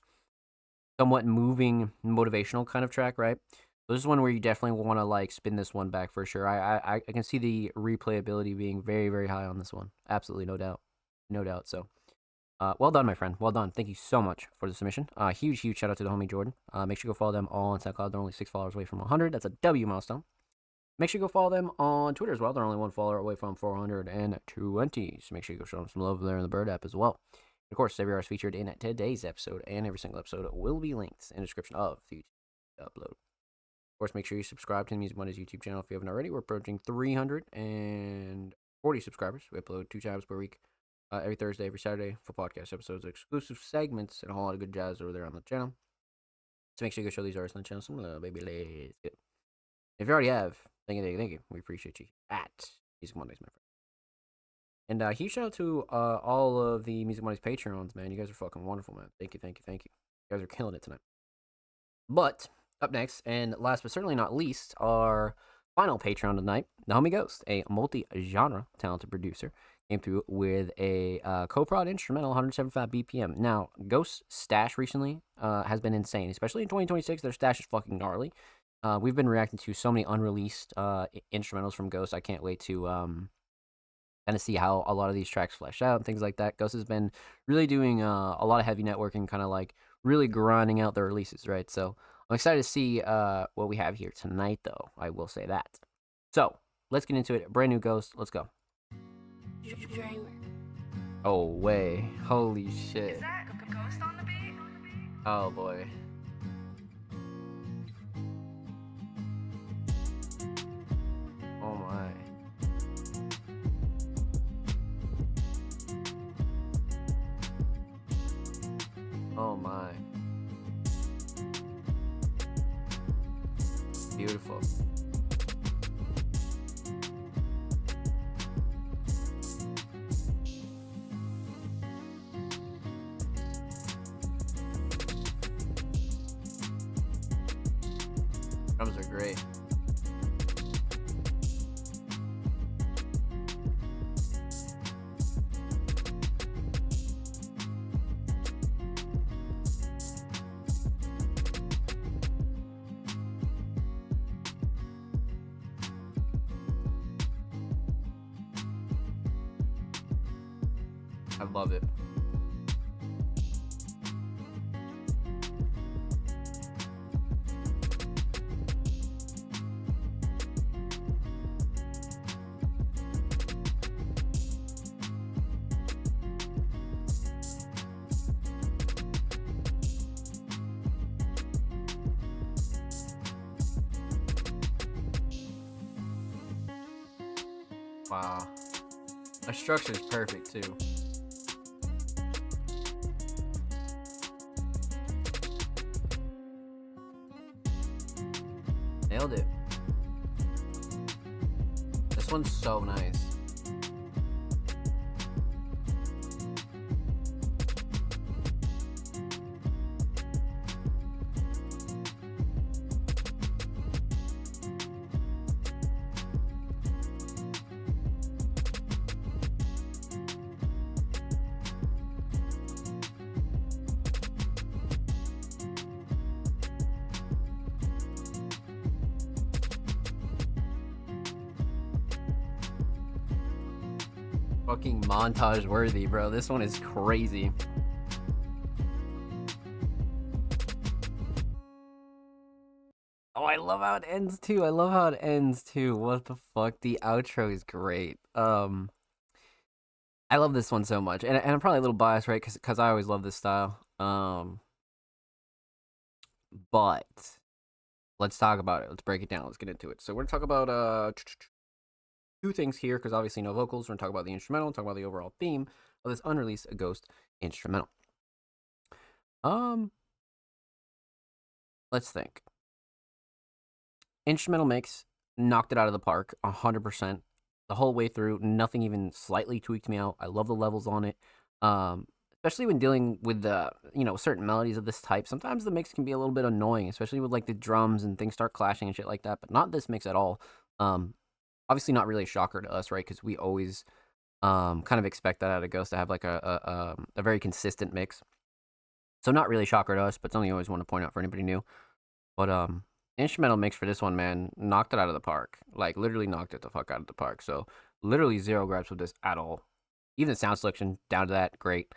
somewhat moving motivational kind of track, right? So this is one where you definitely want to like spin this one back for sure. I can see the replayability being very very high on this one. Absolutely, no doubt, no doubt. So, well done, my friend. Well done. Thank you so much for the submission. Huge shout out to the homie Jordan. Make sure you go follow them all on SoundCloud. They're only 6 followers away from 100. That's a W milestone. Make sure you go follow them on Twitter as well. They're only 1 follower away from 420. So make sure you go show them some love there in the Bird app as well. And of course, every hour is featured in today's episode, and every single episode will be linked in the description of the YouTube upload. Of course, make sure you subscribe to the Music Mondays YouTube channel if you haven't already. We're approaching 340 subscribers. We upload 2 times per week every Thursday, every Saturday for podcast episodes, exclusive segments, and a whole lot of good jazz over there on the channel. So make sure you go show these artists on the channel some love, baby. Let's go. If you already have, thank you. We appreciate you. At Music Mondays, my friend. And huge shout out to all of the Music Mondays Patreons, man. You guys are fucking wonderful, man. Thank you. You guys are killing it tonight. But up next, and last but certainly not least, our final Patreon tonight, The Homie Ghost, a multi-genre talented producer, came through with a co-prod instrumental, 175 BPM. Now, Ghost's stash recently has been insane, especially in 2026. Their stash is fucking gnarly. We've been reacting to so many unreleased instrumentals from Ghost. I can't wait to kind of see how a lot of these tracks flesh out and things like that. Ghost has been really doing a lot of heavy networking, kind of like really grinding out the releases, right? So I'm excited to see what we have here tonight, though. I will say that. So let's get into it. Brand new Ghost. Let's go. Dreamer. Oh, way. Holy shit. Is that Ghost on the beat? Oh, boy. Oh, my. Oh, my. Beautiful. Drums are great. I love it. Wow. Our structure is perfect too. Nailed it. This one's so nice. Fucking montage worthy, bro. This one is crazy. Oh, I love how it ends too. What the fuck? The outro is great. I love this one so much. And I'm probably a little biased, right? Cause I always love this style. But let's talk about it. Let's break it down. Let's get into it. So we're gonna talk about two things here, because obviously no vocals. We're gonna talk about the instrumental, talk about the overall theme of this unreleased Ghost instrumental. Let's think. Instrumental mix knocked it out of the park 100% the whole way through. Nothing even slightly tweaked me out. I love the levels on it. Especially when dealing with the certain melodies of this type. Sometimes the mix can be a little bit annoying, especially with like the drums and things start clashing and shit like that. But not this mix at all. Obviously not really a shocker to us, right? Because we always kind of expect that out of Ghost to have like a very consistent mix. So not really a shocker to us, but something I always want to point out for anybody new. But instrumental mix for this one, man, knocked it out of the park. Like literally knocked it the fuck out of the park. So literally zero gripes with this at all. Even the sound selection down to that, great.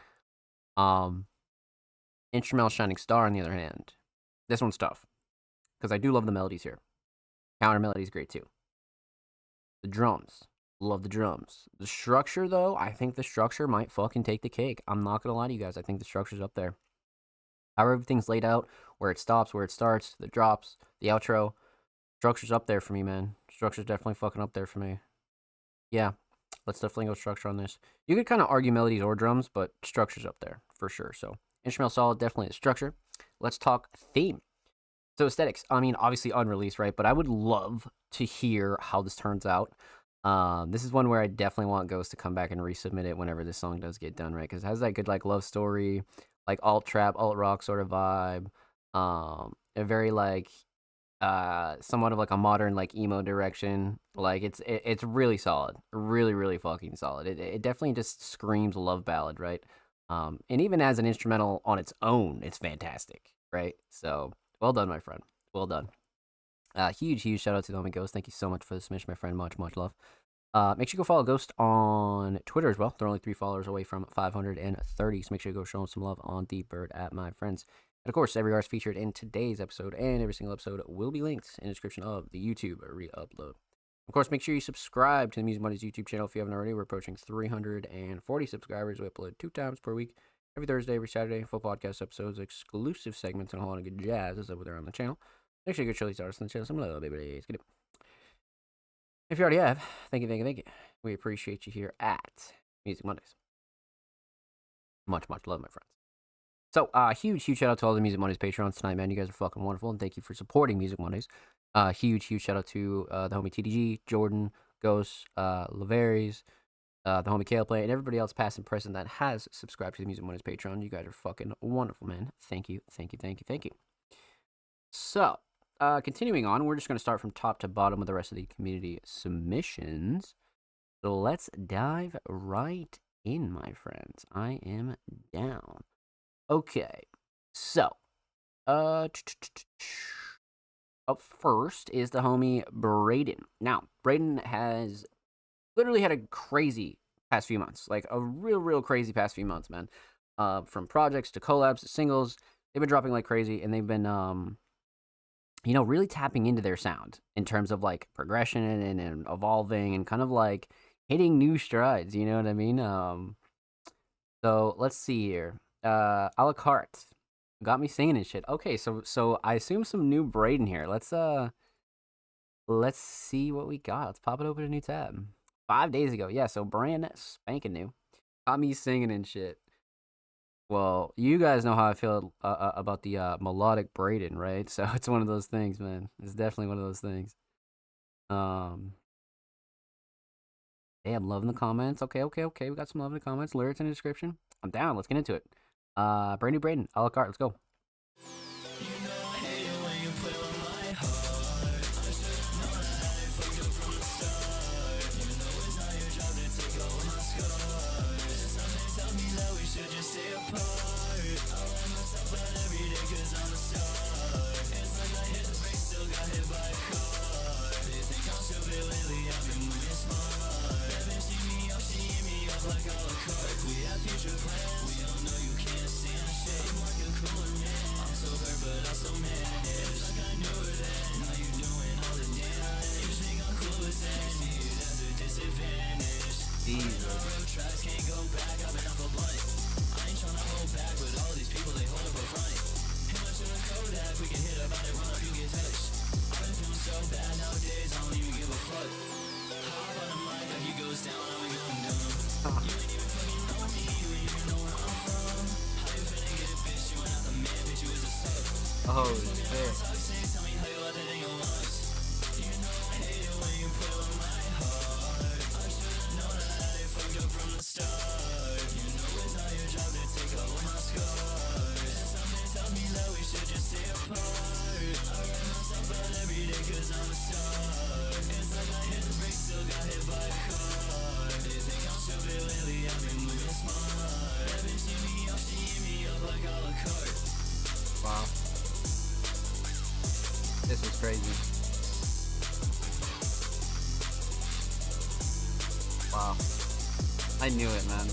Instrumental Shining Star on the other hand, this one's tough because I do love the melodies here. Counter melody is great too. The drums, love the drums. The structure though, I think the structure might fucking take the cake. I'm not gonna lie to you guys. I think the structure's up there. How everything's laid out, where it stops, where it starts, the drops, the outro, structure's up there for me, man. Structure's definitely fucking up there for me. Yeah, Let's definitely go structure on this. You could kind of argue melodies or drums, but structure's up there for sure. So instrumental solid, definitely a structure. Let's talk theme. So aesthetics, I mean, obviously unreleased, right? But I would love to hear how this turns out. This is one where I definitely want Ghost to come back and resubmit it whenever this song does get done, right? Because it has that good like love story, like alt trap, alt rock sort of vibe. A very like somewhat of like a modern like emo direction. Like it's really solid, really fucking solid. It definitely just screams love ballad, right? And even as an instrumental on its own, it's fantastic, right? So well done, my friend. Well done. Huge shout out to the homie Ghost. Thank you so much for the submission, my friend. Much love. Make sure you go follow Ghost on Twitter as well. They're only 3 followers away from 530, so make sure you go show them some love on the Bird at my friends. And of course, every artist featured in today's episode and every single episode will be linked in the description of the YouTube re-upload. Of course, make sure you subscribe to the Music Mondays YouTube channel if you haven't already. We're approaching 340 subscribers. We upload 2 times per week, every Thursday, every Saturday, full podcast episodes, exclusive segments, and a whole lot of good jazz is over there on the channel. Make sure you go show these artists on the channel some love, baby. Let's get it. If you already have, thank you. We appreciate you here at Music Mondays. Much love, my friends. So, huge shout out to all the Music Mondays Patreons tonight, man. You guys are fucking wonderful, and thank you for supporting Music Mondays. Huge shout out to the homie TDG, Jordan, Ghost, Laveries, the homie Kale Play, and everybody else past and present that has subscribed to the Music Mondays Patreon. You guys are fucking wonderful, man. Thank you. So, continuing on, we're just going to start from top to bottom with the rest of the community submissions. So let's dive right in, my friends. I am down. Okay, so, up first is the homie Braden. Now, Braden has literally had a crazy past few months, like a real crazy past few months, man. From projects to collabs to singles, they've been dropping like crazy, and they've been, really tapping into their sound in terms of like progression and evolving and kind of like hitting new strides, you know what I mean? So let's see here. A la carte got me singing and shit. Okay, so I assume some new Braden here. Let's see what we got. Let's pop it open a new tab. 5 days ago, yeah. So brand spanking new. Got me singing and shit. Well, you guys know how I feel about the melodic Braden, right? So it's one of those things, man. It's definitely one of those things. Hey, I'm loving the comments. Okay. We got some love in the comments. Lyrics in the description. I'm down. Let's get into it. Brand new Braden, a la carte. Let's go. Oh shit. Wow. This is crazy. Wow. I knew it, man.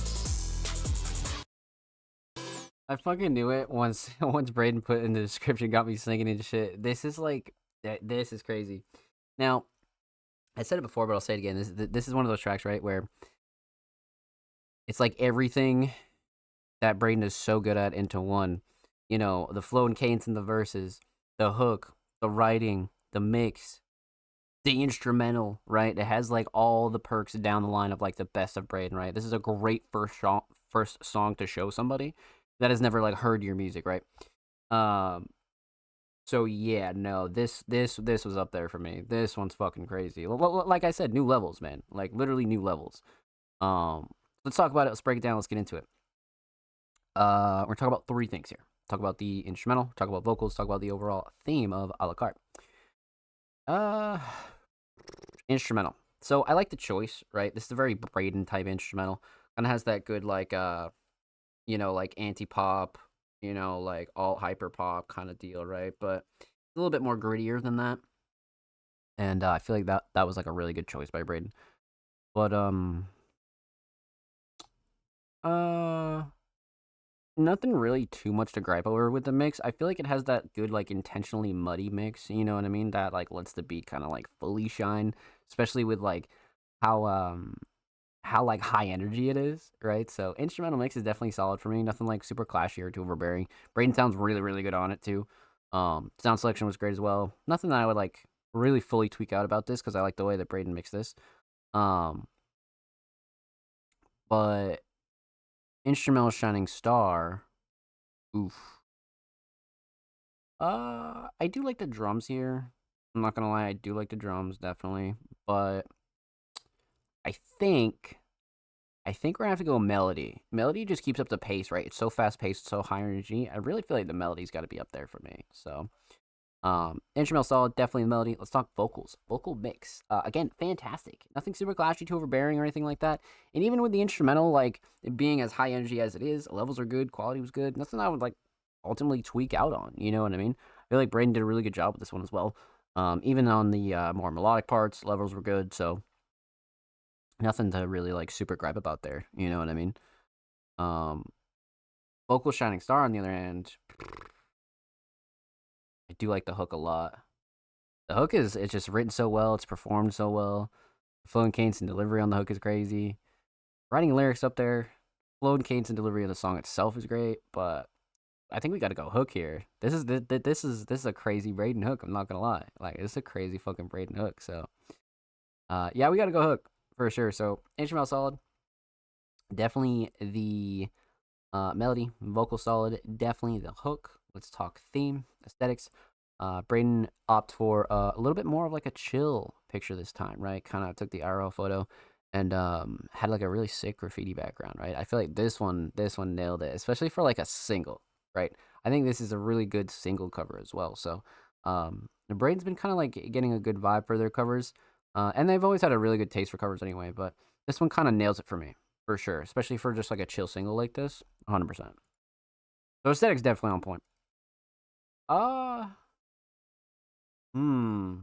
I fucking knew it once Braden put in the description, got me singing and shit. This is crazy. Now, I said it before, but I'll say it again. This is one of those tracks, right, where it's like everything that Braden is so good at into one. You know, the flow and cadence in the verses, the hook, the writing, the mix, the instrumental, right? It has like all the perks down the line of like the best of Braden, right? This is a great first song to show somebody that has never like heard your music, right? Um, so yeah, no, this was up there for me. This one's fucking crazy. Like I said, new levels, man. Like literally new levels. Let's talk about it. Let's break it down. Let's get into it. We're talking about three things here. Talk about the instrumental. Talk about vocals. Talk about the overall theme of a la carte. Instrumental. So I like the choice, right? This is a very Braden type instrumental. Kind of has that good like like anti pop, like alt hyper pop kind of deal, right? But a little bit more grittier than that. And I feel like that was like a really good choice by Braden. But uh nothing really too much to gripe over with the mix. I feel like it has that good like intentionally muddy mix, you know what I mean? That like lets the beat kind of like fully shine, especially with like how like high energy it is, right? So instrumental mix is definitely solid for me. Nothing like super clashy or too overbearing. Braden sounds really really good on it too. Sound selection was great as well. Nothing that I would like really fully tweak out about this because I like the way that Braden mixed this. But instrumental shining star, oof. I do like the drums here. I'm not gonna lie, I do like the drums definitely, but I think we're gonna have to go melody. Melody just keeps up the pace, right? It's so fast paced, so high energy. I really feel like the melody's got to be up there for me. So, instrumental solid, definitely the melody. Let's talk vocals. Vocal mix. Again, fantastic. Nothing super clashy, too overbearing, or anything like that. And even with the instrumental, like it being as high energy as it is, levels are good, quality was good. Nothing I would like ultimately tweak out on. You know what I mean? I feel like Braden did a really good job with this one as well. Even on the more melodic parts, levels were good. So nothing to really like super gripe about there. You know what I mean? Um, Vocal Shining Star, on the other hand, I do like the hook a lot. The hook it's just written so well, it's performed so well. The flow and cadence and delivery on the hook is crazy. Writing lyrics up there, flow and cadence and delivery of the song itself is great, but I think we got to go hook here. This is a crazy Braden hook. I'm not gonna lie, like this is a crazy fucking Braden hook. So, yeah, we got to go hook for sure. So instrumental solid, definitely the melody, vocal solid, definitely the hook. Let's talk theme, aesthetics. Braden opt for a little bit more of like a chill picture this time, right? Kind of took the IRL photo and had like a really sick graffiti background, right? I feel like this one nailed it, especially for like a single, right? I think this is a really good single cover as well. So Braden's been kind of like getting a good vibe for their covers, and they've always had a really good taste for covers anyway. But this one kind of nails it for me for sure, especially for just like a chill single like this, 100%. So aesthetics definitely on point. Uh, hmm.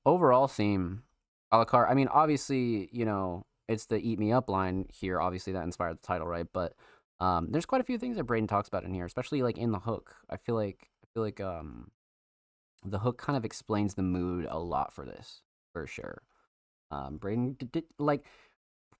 Overall theme, a la carte. I mean, obviously, it's the "Eat Me Up" line here. Obviously, that inspired the title, right? But there's quite a few things that Braden talks about in here, especially like in the hook. I feel like the hook kind of explains the mood a lot for this, for sure. Braden like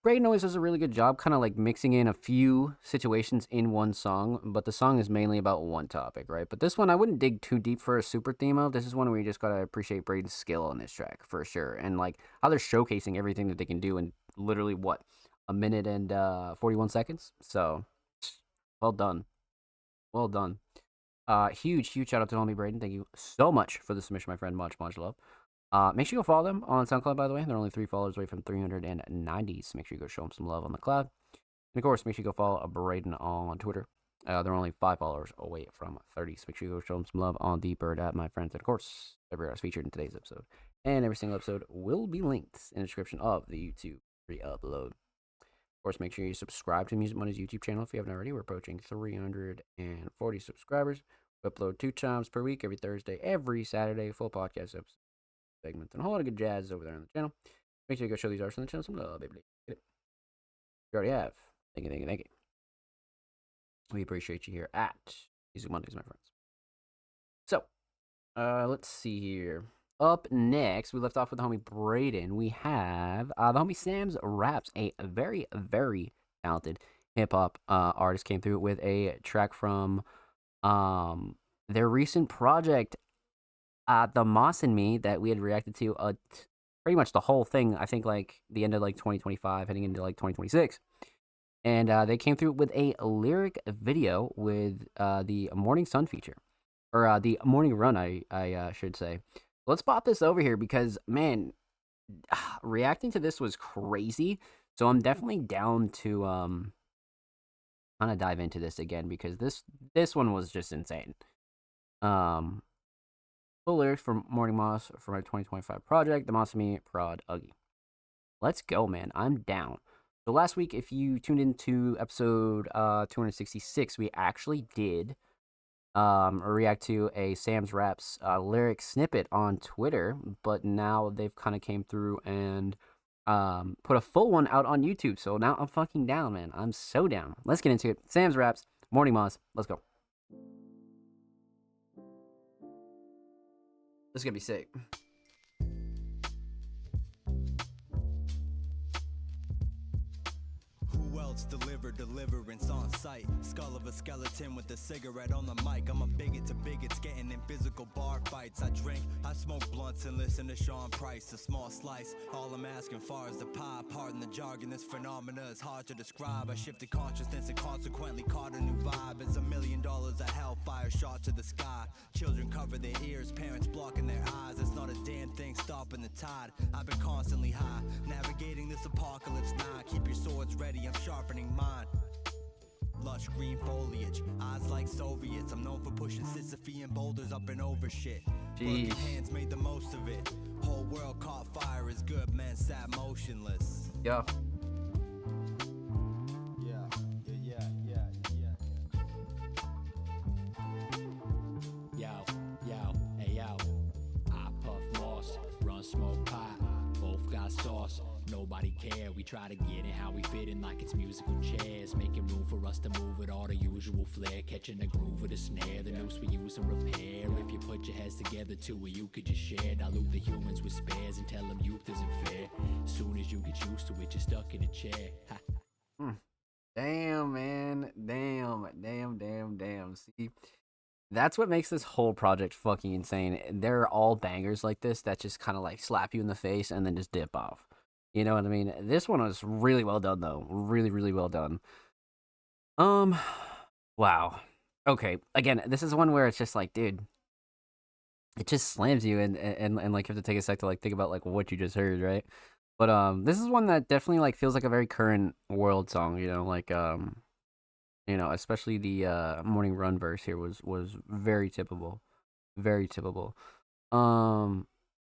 Braden always does a really good job kind of like mixing in a few situations in one song, but the song is mainly about one topic, right? But this one, I wouldn't dig too deep for a super theme of. This is one where you just gotta appreciate Braden's skill on this track, for sure. And like how they're showcasing everything that they can do in literally what, a minute and 41 seconds? So, well done. Well done. Huge shout out to homie Braden. Thank you so much for the submission, my friend. Much love. Make sure you go follow them on SoundCloud, by the way. They're only 3 followers away from 390, so make sure you go show them some love on the cloud. And of course, make sure you go follow Braden on Twitter. They're only 5 followers away from 30, so make sure you go show them some love on the Bird app, my friends. And of course, every artist featured in today's episode. And every single episode will be linked in the description of the YouTube re-upload. Of course, make sure you subscribe to Music Money's YouTube channel if you haven't already. We're approaching 340 subscribers. We upload 2 times per week, every Thursday, every Saturday, full podcast episode segments and a whole lot of good jazz over there on the channel. Make sure you go show these artists on the channel some love, baby. Get it. You already have. Thank you. We appreciate you here at Music Mondays, my friends. So, let's see here. Up next, we left off with the homie Braden. We have the homie Sam's Raps, a very, very talented hip hop artist, came through with a track from their recent project, the Moss and Me that we had reacted to pretty much the whole thing. I think like the end of like 2025, heading into like 2026. And they came through with a lyric video with the Morning Sun feature, or the Morning Run, I should say. Let's pop this over here because man, reacting to this was crazy. So I'm definitely down to kind of dive into this again because this one was just insane. Um, Full lyrics from Morning Moss for my 2025 project, the Moss and Me Prod Uggy. Let's go, man. I'm down. So last week, if you tuned into episode 266, we actually did react to a Sam's Raps lyric snippet on Twitter, but now they've kind of came through and put a full one out on YouTube. So now I'm fucking down, man. I'm so down. Let's get into it. Sam's Raps, Morning Moss. Let's go. This is gonna be sick. Who else delivered deliverance on sight? Skull of a skeleton with a cigarette on the mic. I'm a bigot to bigots getting in physical bar fights. I drink, I smoke blunts and listen to Sean Price. A small slice, all I'm asking for is the pie. Pardon the jargon, this phenomena is hard to describe. I shifted consciousness and consequently caught a new vibe. It's $1 million a hellfire shot to the sky. Children cover their ears, parents blocking their eyes. It's not a damn thing stopping the tide. I've been constantly high, navigating this apocalypse now. Keep your swords ready, I'm sharpening mine. Lush green foliage, eyes like Soviets. I'm known for pushing Sisyphean boulders up and over shit. Jeez. Broken hands made the most of it. Whole world caught fire is good, men sat motionless. Yeah. I puff moss, run smoke pot, both got sauce. Nobody care, we try to get in how we fit in like it's musical chairs. Making room for us to move with all the usual flair. Catching the groove of the snare, the noose we use and repair. If you put your heads together too, or you could just share. Dilute the humans with spares and tell them youth isn't fair. Soon as you get used to it, you're stuck in a chair. Damn, man. Damn. See, that's what makes this whole project fucking insane. They're all bangers like this that just kind of like slap you in the face and then just dip off. You know what I mean? This one was really well done, though. Really well done. Wow. Okay. Again, this is one where it's just like, dude, it just slams you and like you have to take a sec to like think about like what you just heard, right? But this is one that definitely like feels like a very current world song, you know, like especially the Morning Run verse here was very typical. Very typical. But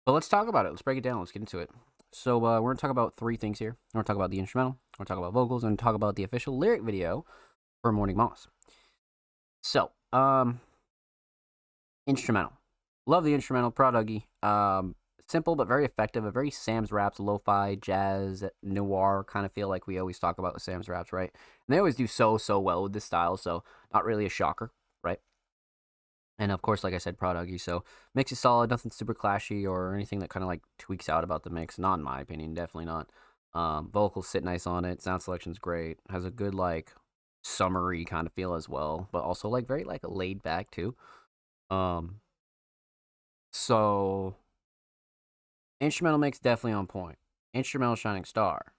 let's talk about it. Let's break it down. Let's get into it. So we're gonna talk about three things here. We're gonna talk about the instrumental, we're gonna talk about vocals, and talk about the official lyric video for Morning Moss. So, instrumental. Love the instrumental, Prod Uggy. Simple but very effective. A very Sam's Raps, lo-fi, jazz, noir kind of feel like we always talk about with Sam's Raps, right? And they always do so well with this style, so not really a shocker, right? And of course, like I said, Prod Uggy. So mix is solid, nothing super clashy or anything that kind of like tweaks out about the mix. Not in my opinion, definitely not. Vocals sit nice on it. Sound selection's great. Has a good like summery kind of feel as well, but also like very like laid back too. So instrumental mix definitely on point. Instrumental shining star.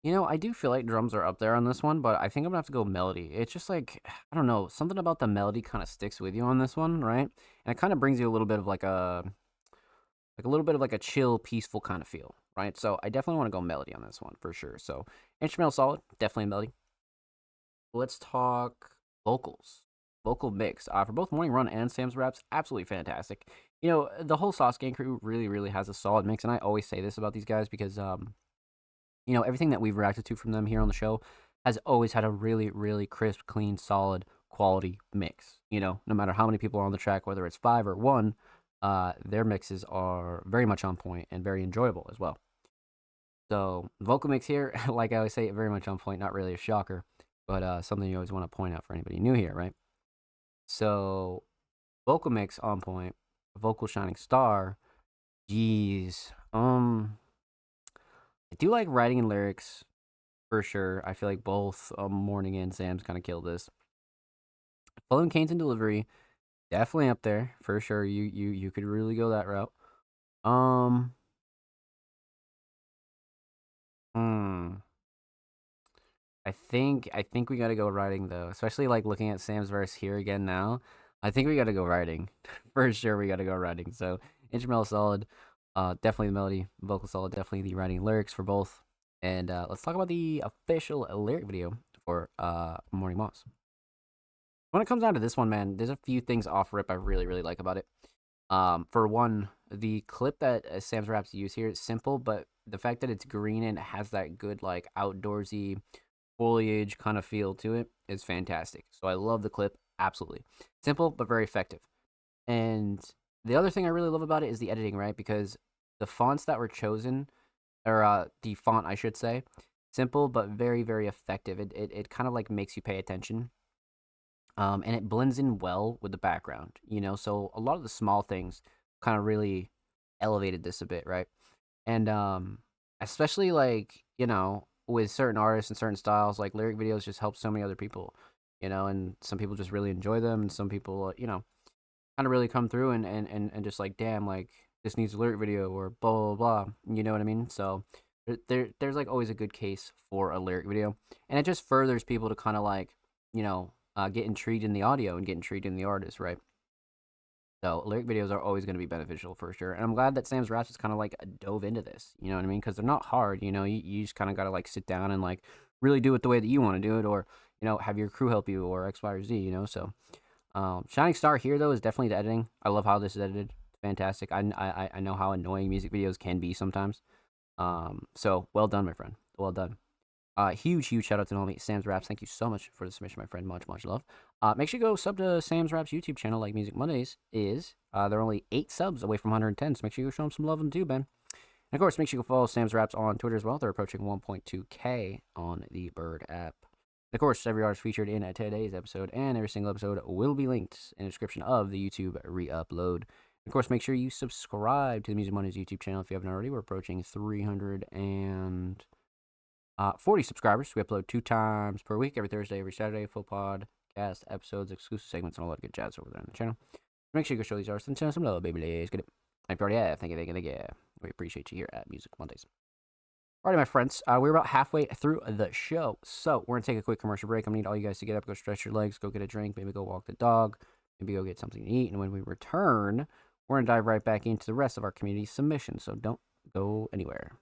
You know, I do feel like drums are up there on this one, but I think I'm gonna have to go melody. It's just like, I don't know, something about the melody kind of sticks with you on this one, right? And it kind of brings you a little bit of like a little bit of like a chill, peaceful kind of feel, right? So I definitely want to go melody on this one for sure. So instrumental solid, definitely melody. Let's talk vocals. Vocal mix for both Morning Run and Sam's Raps, absolutely fantastic. You know, the whole Sauce Gang crew really has a solid mix, and I always say this about these guys because you know, everything that we've reacted to from them here on the show has always had a really crisp, clean, solid, quality mix. You know, no matter how many people are on the track, whether it's 5 or 1, their mixes are very much on point and very enjoyable as well. So vocal mix here, like I always say, very much on point. Not really a shocker, but something you always want to point out for anybody new here, right? So vocal mix on point, vocal shining star. Jeez, I do like writing and lyrics for sure. I feel like both Morning and Sam's kind of killed this. Following Canes and Delivery, definitely up there for sure. You could really go that route. Um, hmm. I think we gotta go writing though, especially like looking at Sam's verse here again now. I think we gotta go writing for sure. We gotta go writing. So instrumental solid, definitely the melody, vocal solid, definitely the writing and lyrics for both. And let's talk about the official lyric video for Morning Moss. When it comes down to this one, man, there's a few things off rip I really like about it. For one, the clip that Sam's Raps use here is simple, but the fact that it's green and it has that good like outdoorsy foliage kind of feel to it is fantastic. So I love the clip, absolutely. Simple but very effective. And the other thing I really love about it is the editing, right? Because the fonts that were chosen, or the font I should say, simple but very effective. It kind of like makes you pay attention. And it blends in well with the background, you know. So a lot of the small things kind of really elevated this a bit, right? And especially like, you know, with certain artists and certain styles, like lyric videos just help so many other people, you know. And some people just really enjoy them, and some people, you know, kind of really come through and just like, damn, like this needs a lyric video or blah blah blah, you know what I mean? So there's like always a good case for a lyric video, and it just furthers people to kind of like, you know, get intrigued in the audio and get intrigued in the artist, right? So lyric videos are always going to be beneficial for sure, and I'm glad that Sam's Raps has kind of like dove into this. You know what I mean? Because they're not hard. You know, you just kind of got to like sit down and like really do it the way that you want to do it, or you know, have your crew help you, or X, Y, or Z. You know, so shining star here though is definitely the editing. I love how this is edited. Fantastic. I know how annoying music videos can be sometimes. So well done, my friend. Well done. Huge shout out to homie Sam's Raps. Thank you so much for the submission, my friend. Much love. Make sure you go sub to Sam's Raps YouTube channel, like Music Mondays is. They're only 8 subs away from 110, so make sure you go show them some love and too, Ben. And of course, make sure you go follow Sam's Raps on Twitter as well. They're approaching 1.2K on the Bird app. And of course, every artist featured in today's episode and every single episode will be linked in the description of the YouTube re-upload. Of course, make sure you subscribe to the Music Mondays YouTube channel if you haven't already. We're approaching 340 subscribers. We upload 2 times per week, every Thursday, every Saturday, full podcast episodes, exclusive segments, and all that good jazz over there on the channel. Make sure you go show these artists and send us some love, baby. Let's get it. If you already have, thank you. We appreciate you here at Music Mondays. Alrighty, my friends, we're about halfway through the show, so we're gonna take a quick commercial break. I'm gonna need all you guys to get up, go stretch your legs, go get a drink, maybe go walk the dog, maybe go get something to eat, and when we return, we're gonna dive right back into the rest of our community submissions. So don't go anywhere.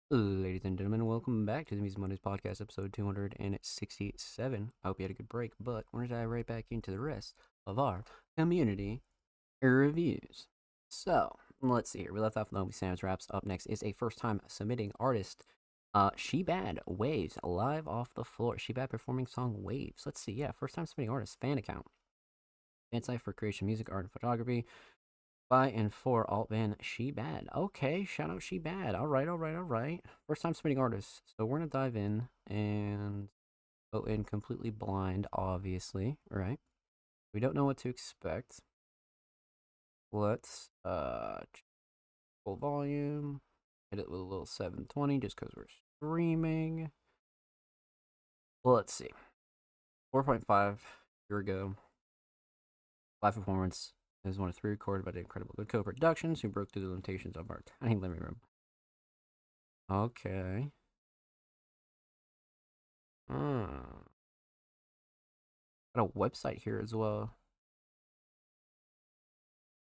Ladies and gentlemen, welcome back to the Music Mondays podcast, episode 267. I hope you had a good break, but we're going to dive right back into the rest of our community reviews. So, let's see here. We left off with Naomi Sam's Raps. Up next is a first-time submitting artist, She Bad Waves, live off the floor. She Bad performing song Waves. Let's see, yeah, first-time submitting artist, fan account. Fan site for creation, music, art, and photography. By and for alt band She Bad. Okay, shout out She Bad. All right. First time submitting artist. So we're gonna dive in and go in completely blind, obviously. Right? We don't know what to expect. Let's full volume. Hit it with a little 720 just because we're streaming. Well, let's see. 4.5 year ago. Live performance. This is one of three recorded by the Incredible Good Co-Productions, who broke through the limitations of our tiny living room. Okay. Got a website here as well.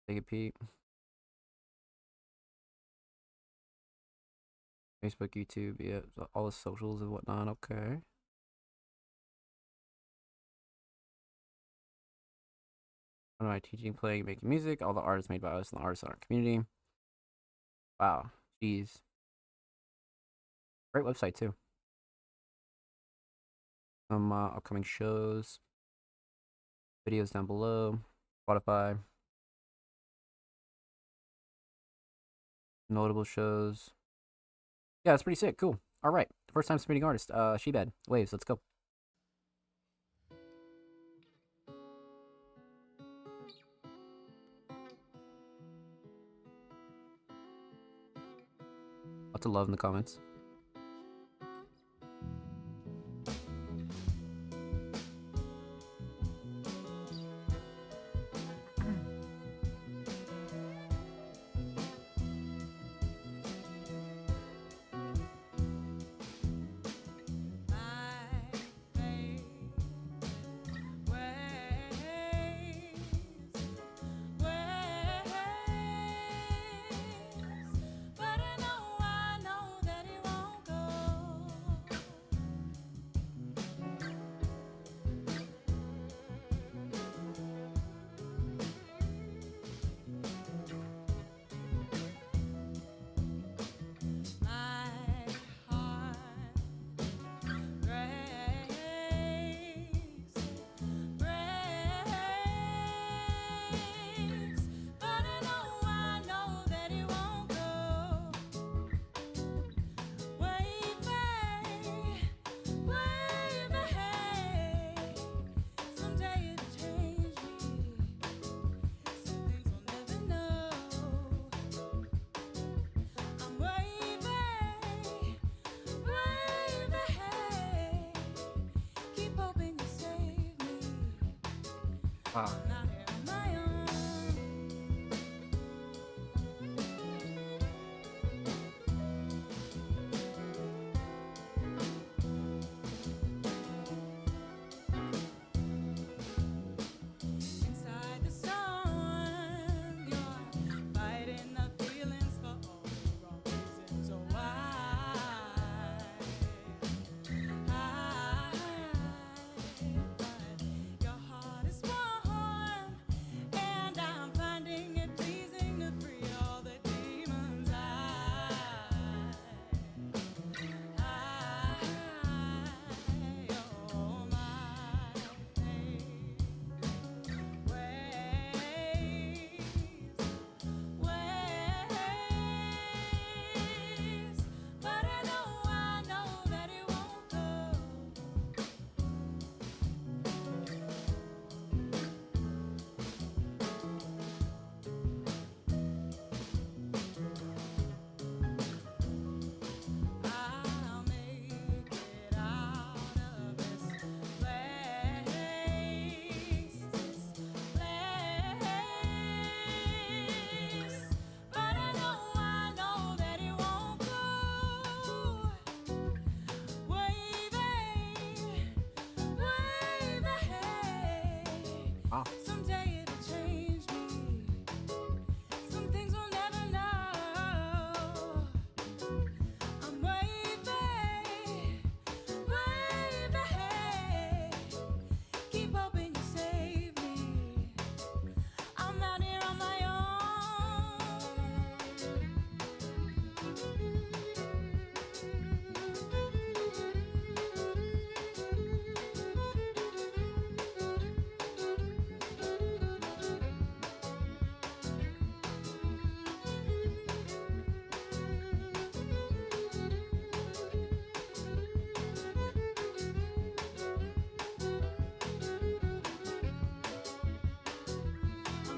Take a peek. Facebook, YouTube, yeah, all the socials and whatnot. Okay. What am I teaching, playing, making music? All the artists made by us and the artists in our community. Wow. Jeez. Great website, too. Some upcoming shows. Videos down below. Spotify. Notable shows. Yeah, it's pretty sick. Cool. All right. First time submitting artist. She Bad Waves. Let's go. Lots of love in the comments.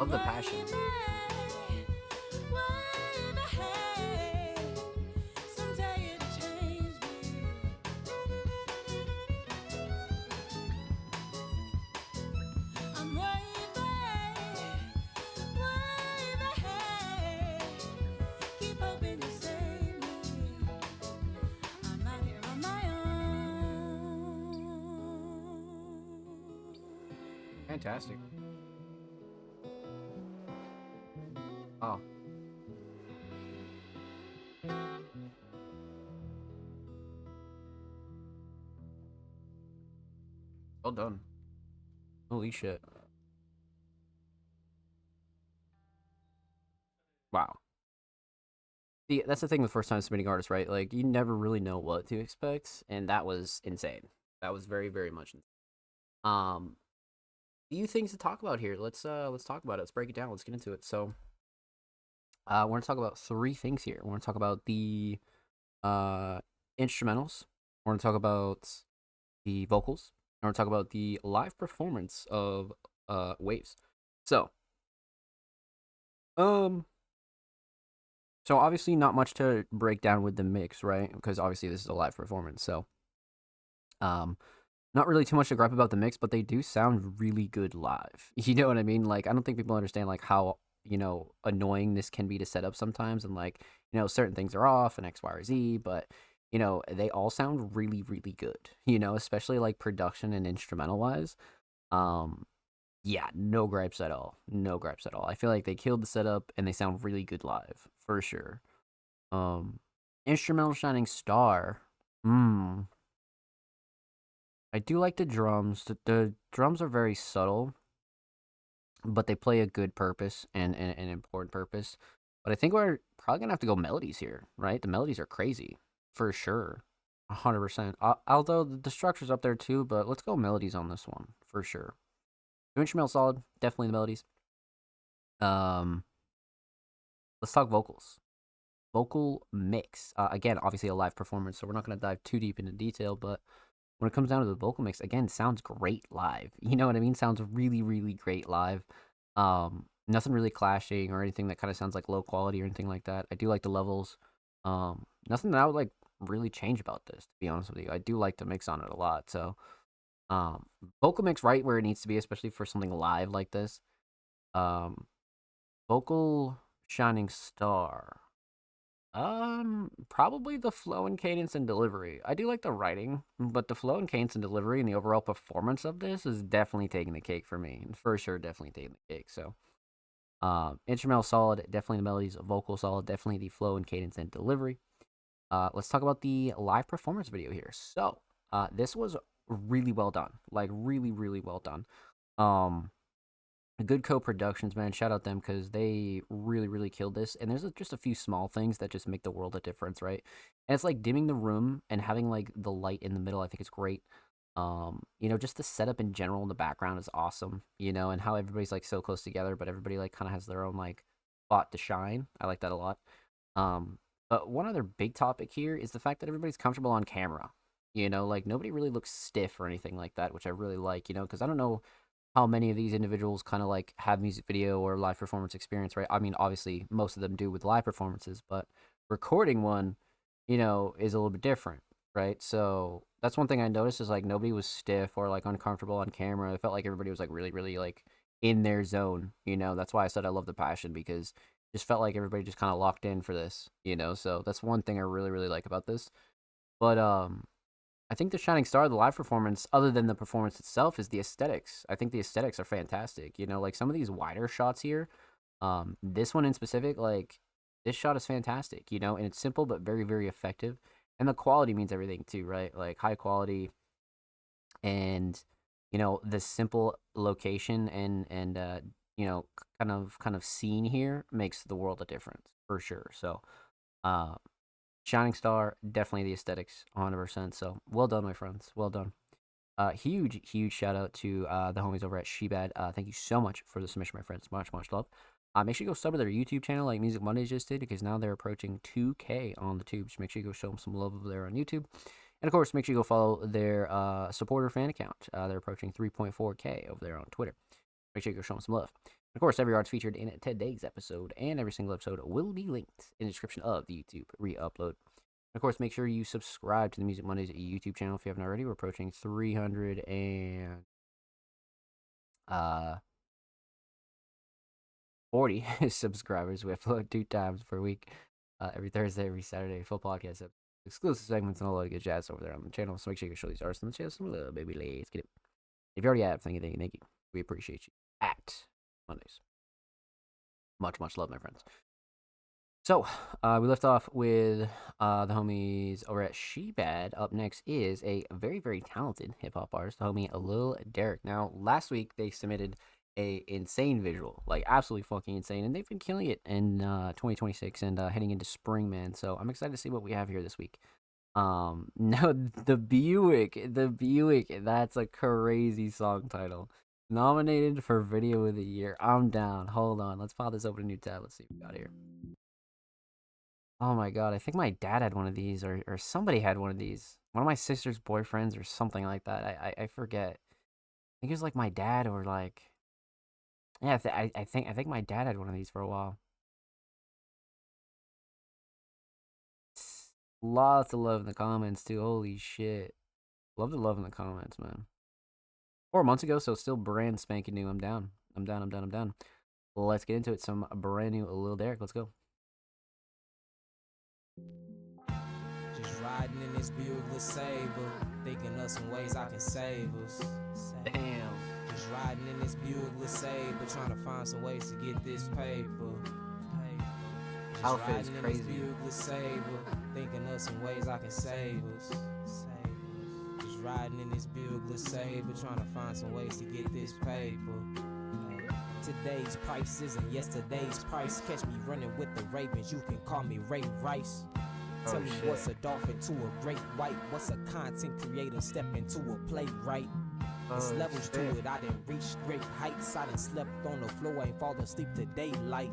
Love the passion. Fantastic. Oh. Well done. Holy shit. Wow. See, that's the thing with first time submitting artists, right? Like, you never really know what to expect, and that was insane. That was very, very much insane. Few things to talk about here. Let's talk about it. Let's break it down. Let's get into it. So, we're gonna talk about 3 things here. We're gonna talk about the instrumentals. We're gonna talk about the vocals. And we're gonna talk about the live performance of Waves. So, so obviously not much to break down with the mix, right? Because obviously this is a live performance. So, not really too much to gripe about the mix, but they do sound really good live. You know what I mean? Like, I don't think people understand like how, you know, annoying this can be to set up sometimes, and like, you know, certain things are off and X, Y, or Z, but you know, they all sound really, really good. You know, especially like production and instrumental wise. Yeah, no gripes at all. No gripes at all. I feel like they killed the setup and they sound really good live for sure. Instrumental Shining Star. I do like the drums. The drums are very subtle, but they play a good purpose and an important purpose. But I think we're probably gonna have to go melodies here, right? The melodies are crazy for sure, 100%. Although the structure's up there too, but let's go melodies on this one for sure. The instrumental solid, definitely the melodies. Let's talk vocals. Vocal mix. Again, obviously a live performance, so we're not gonna dive too deep into detail, but when it comes down to the vocal mix, again, sounds great live. You know what I mean? Sounds really, really great live. Nothing really clashing or anything that kind of sounds like low quality or anything like that. I do like the levels. Nothing that I would like really change about this, to be honest with you. I do like the mix on it a lot. So, vocal mix right where it needs to be, especially for something live like this. Vocal Shining Star. Probably the flow and cadence and delivery. I do like the writing, but the flow and cadence and delivery and the overall performance of this is definitely taking the cake for me. For sure, definitely taking the cake. So, instrumental solid, definitely the melodies, vocal solid, definitely the flow and cadence and delivery. Let's talk about the live performance video here. So, this was really well done. Like, really, really well done. Good co-productions, man. Shout out them because they really, really killed this. And there's just a few small things that just make the world of difference, right? And it's like dimming the room and having like the light in the middle. I think it's great. You know, just the setup in general in the background is awesome. You know, and how everybody's like so close together, but everybody like kind of has their own like spot to shine. I like that a lot. But one other big topic here is the fact that everybody's comfortable on camera. You know, like nobody really looks stiff or anything like that, which I really like. You know, because I don't know how many of these individuals kind of like have music video or live performance experience, right? I mean, obviously most of them do with live performances, but recording one, you know, is a little bit different, right? So that's one thing I noticed is like nobody was stiff or like uncomfortable on camera. It felt like everybody was like really, really like in their zone, you know? That's why I said I love the passion, because it just felt like everybody just kind of locked in for this, you know? So that's one thing I really, really like about this. But I think the shining star of the live performance, other than the performance itself, is the aesthetics. I think the aesthetics are fantastic. You know, like some of these wider shots here, this one in specific, like this shot is fantastic, you know, and it's simple but very, very effective. And the quality means everything too, right? Like high quality and, you know, the simple location and you know, kind of scene here makes the world a difference for sure. So, Shining Star, definitely the aesthetics, 100%. So, well done, my friends. Well done. Huge, huge shout out to the homies over at Shebad. Thank you so much for the submission, my friends. Much, much love. Make sure you go sub to their YouTube channel like Music Mondays just did, because now they're approaching 2K on the tubes. Make sure you go show them some love over there on YouTube. And of course, make sure you go follow their supporter fan account. They're approaching 3.4K over there on Twitter. Make sure you go show them some love. Of course, every art's featured in today's episode, and every single episode will be linked in the description of the YouTube re-upload. Of course, make sure you subscribe to the Music Mondays YouTube channel if you haven't already. We're approaching 340 subscribers. We upload 2 times per week, every Thursday, every Saturday. Full podcast, exclusive segments, and a lot of good jazz over there on the channel. So make sure you show these artists on the channel some love, baby. Let's get it. If you already have, thank you. We appreciate you. At Mondays. Much love, my friends. So, we left off with the homies over at Shebad. Up next is a very, very talented hip-hop artist, the homie Lil Derek. Now, last week, they submitted a insane visual, like absolutely fucking insane, and they've been killing it in 2026 and heading into spring, man. So, I'm excited to see what we have here this week. No, the Buick, that's a crazy song title. Nominated for Video of the Year. I'm down. Hold on. Let's pop this open a new tab. Let's see what we got here. Oh my god, I think my dad had one of these, or somebody had one of these. One of my sister's boyfriends or something like that. I forget. I think it was like my dad or like... Yeah, I think my dad had one of these for a while. Lots of love in the comments too. Holy shit. Love the love in the comments, man. 4 months ago, so still brand spanking new. I'm down. Let's get into it. Some brand new Lil Derek. Let's go. Just riding in this Buick Saber, thinking of some ways I can save us. Damn. Just riding in this Buick Saber, trying to find some ways to get this paper. Just Outfit is riding in crazy. this Buick Saber, thinking of some ways I can save us. Just riding in this Buick Saber, trying to find some ways to get this paper. Today's price isn't yesterday's price. Catch me running with the Ravens, you can call me Ray Rice. Tell me shit. what's a dolphin to a great white? What's a content creator stepping to a playwright? There's levels to it, I done reached great heights. I done slept on the floor, ain't falling asleep to daylight.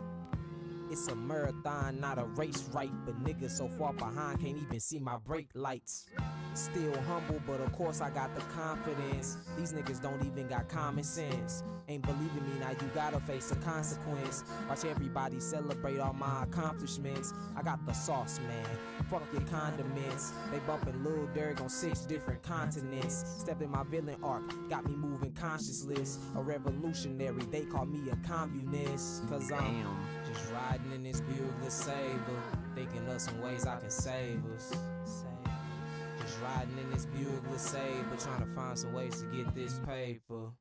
It's a marathon, not a race, right? But niggas so far behind, can't even see my brake lights. Still humble, but of course I got the confidence. These niggas don't even got common sense. Ain't believing me, now you gotta face the consequence. Watch everybody celebrate all my accomplishments. I got the sauce, man. Fuck your condiments. They bumping Lil Durk on 6 different continents. Step in my villain arc, got me moving conscienceless. A revolutionary, they call me a communist. Cause I'm just riding in this Buick Saber, thinking of some ways I can save us. Just riding in this Buick Saber, trying to find some ways to get this paper.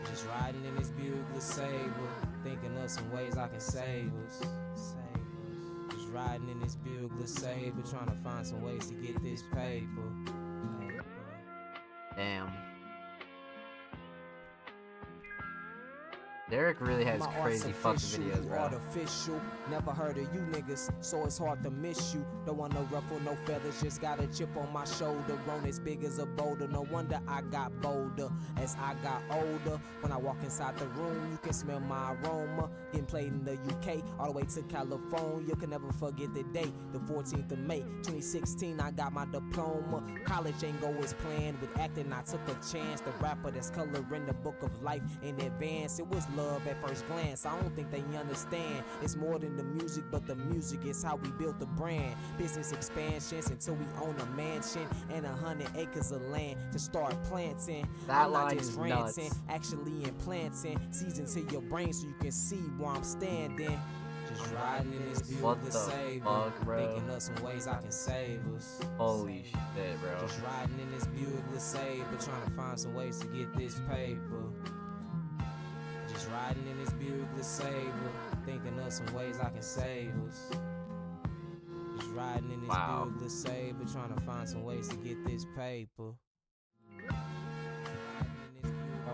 Just riding in this Buick Saber, thinking of some ways I can save us. Just riding in this Buick Saber, trying to find some ways to get this paper. Damn. Derek really has My crazy art's fucking official, videos, bro. artificial. Never heard of you niggas, so it's hard to miss you. Don't want no ruffle, no feathers, just got a chip on my shoulder. Grown as big as a boulder, no wonder I got bolder. As I got older, when I walk inside the room, you can smell my aroma. Getting played in the UK, all the way to California. Can never forget the date, the 14th of May, 2016. I got my diploma. College ain't go as planned. With acting, I took a chance. The rapper that's coloring the book of life in advance. It was love at first glance. I don't think they understand. It's more than the music, but the music is how we built the brand. Business expansions until we own a mansion and 100 acres of land to start planting. That I'm not line just is ranting, nuts. actually implanting seeds into your brain so you can see where I'm standing. Just riding in this What Buick the Saber, fuck, bro? thinking of some ways I can save us. Holy shit, bro. Just riding in this Buick Saber, trying to find some ways to get this paper. Just riding in this Buick Saber, thinking of some ways I can save us. Just riding in this Wow. Buick Saber, trying to find some ways to get this paper. I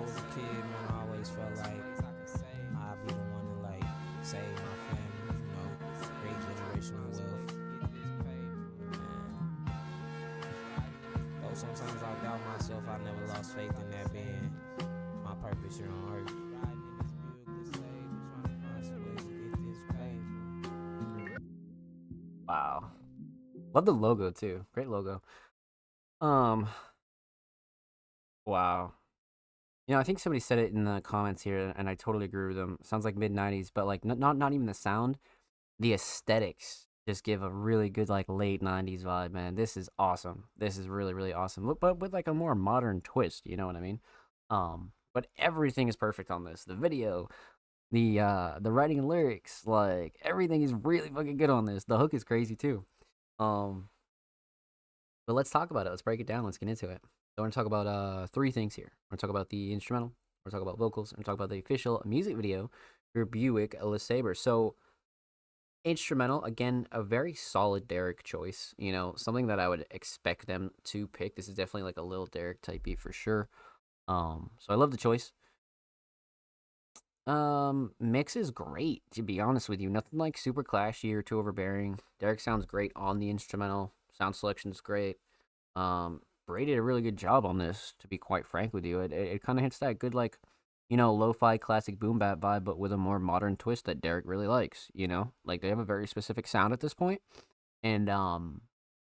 was a kid, man, I always felt like I'd be the one to like save my family, you know, create generational wealth. Man. Though sometimes I doubt myself, I never lost faith in that being my purpose here on earth. Wow. Love the logo too. Great logo. Wow. You know, I think somebody said it in the comments here, and I totally agree with them. Sounds like mid '90s, but like not even the sound, the aesthetics just give a really good like late '90s vibe, man. This is awesome. This is really really awesome. But with like a more modern twist, you know what I mean? But everything is perfect on this. The video, the writing and lyrics, like everything is really fucking good on this. The hook is crazy too. Um, but let's talk about it. Let's break it down. Let's get into it. So we're gonna talk about three things here. We're gonna talk about the instrumental. We're gonna talk about vocals. And we're gonna talk about the official music video for Buick LeSabre. So instrumental, again, a very solid Derek choice. You know, something that I would expect them to pick. This is definitely like a little Derek type beat for sure. So I love the choice. Mix is great, to be honest with you. Nothing like super clashy or too overbearing. Derek sounds great on the instrumental. Sound selection's great. Bray did a really good job on this, to be quite frank with you. It kind of hits that good, like, you know, lo-fi classic boom bap vibe, but with a more modern twist that Derek really likes, you know? Like, they have a very specific sound at this point, and,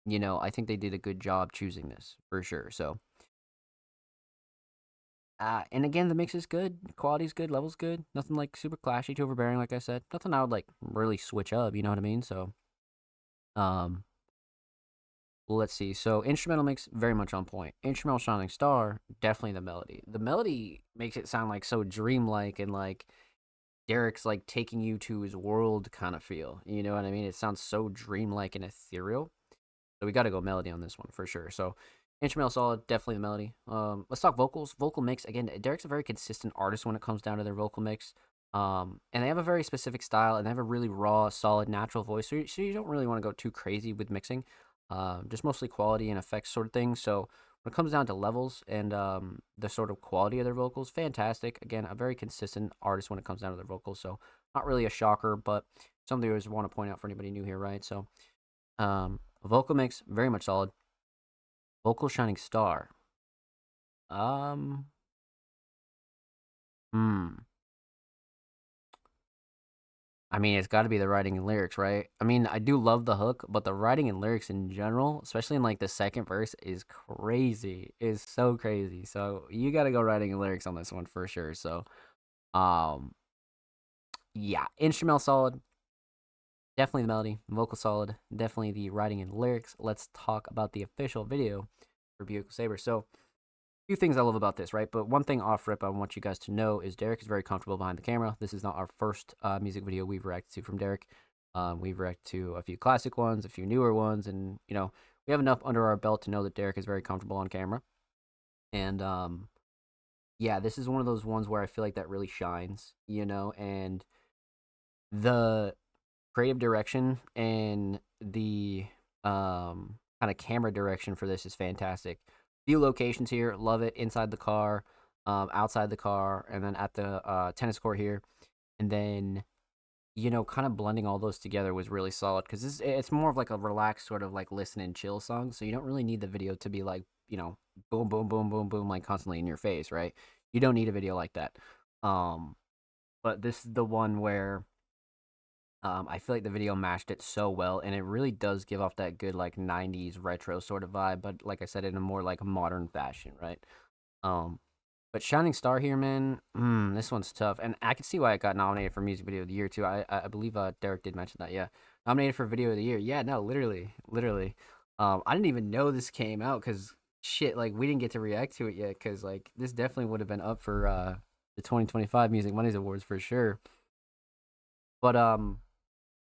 you know, I think they did a good job choosing this, for sure, so. And again, the mix is good, quality's good, level's good, nothing, like, super clashy, too overbearing, like I said. Nothing I would, like, really switch up, you know what I mean? So, um, let's see. So instrumental mix very much on point. Instrumental Shining Star, definitely the melody. The melody makes it sound like so dreamlike and like Derek's like taking you to his world kind of feel. You know what I mean? It sounds so dreamlike and ethereal. So we got to go melody on this one for sure. So instrumental solid, definitely the melody. Let's talk vocals. Vocal mix again. Derek's a very consistent artist when it comes down to their vocal mix. And they have a very specific style, and they have a really raw, solid, natural voice. So you don't really want to go too crazy with mixing. Just mostly quality and effects sort of thing. So when it comes down to levels and the sort of quality of their vocals, fantastic. Again, a very consistent artist when it comes down to their vocals. So not really a shocker, but something I always want to point out for anybody new here, right? So vocal mix, very much solid. Vocal Shining Star. Um, hmm. I mean, it's got to be the writing and lyrics, right? I mean, I do love the hook, but the writing and lyrics in general, especially in like the second verse, is crazy. Is so crazy. So you got to go writing and lyrics on this one for sure. So, um, yeah, instrumental solid, definitely the melody, vocal solid, definitely the writing and lyrics. Let's talk about the official video for Buick Sabre. So, few things I love about this, right? But one thing off rip I want you guys to know is Derek is very comfortable behind the camera. This is not our first music video we've reacted to from Derek. We've reacted to a few classic ones, a few newer ones, and you know we have enough under our belt to know that Derek is very comfortable on camera. And yeah, this is one of those ones where I feel like that really shines, you know, and the creative direction and the kind of camera direction for this is fantastic. Few locations here, love it. Inside the car, outside the car, and then at the tennis court here, and then you know, kind of blending all those together was really solid because it's more of like a relaxed sort of like listen and chill song, so you don't really need the video to be like you know boom boom boom boom boom like constantly in your face, right? You don't need a video like that. Um, but this is the one where I feel like the video matched it so well, and it really does give off that good like '90s retro sort of vibe, but like I said, in a more like modern fashion, right? Um, but Shining Star here, man, this one's tough, and I can see why it got nominated for Music Video of the Year too. I believe Derek did mention that, yeah, nominated for Video of the Year. Yeah, no, literally, literally. I didn't even know this came out because shit, like we didn't get to react to it yet because like this definitely would have been up for the 2025 Music Mondays Awards for sure. But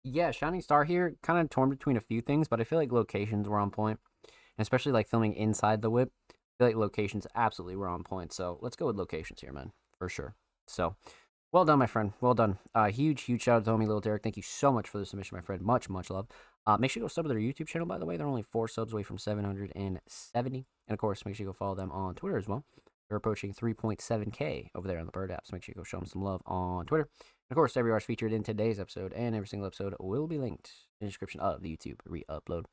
yeah, Shining Star here, kind of torn between a few things, but I feel like locations were on point, and especially like filming inside the whip. I feel like locations absolutely were on point. So let's go with locations here, man, for sure. So well done, my friend. Well done. Huge shout out to homie Little Derek. Thank you so much for the submission, my friend. Much love. Make sure you go sub to their YouTube channel, by the way. They're only 4 subs away from 770. And of course, make sure you go follow them on Twitter as well. They're approaching 3.7K over there on the Bird app. So make sure you go show them some love on Twitter. And of course, every artist featured in today's episode and every single episode will be linked in the description of the YouTube re-upload.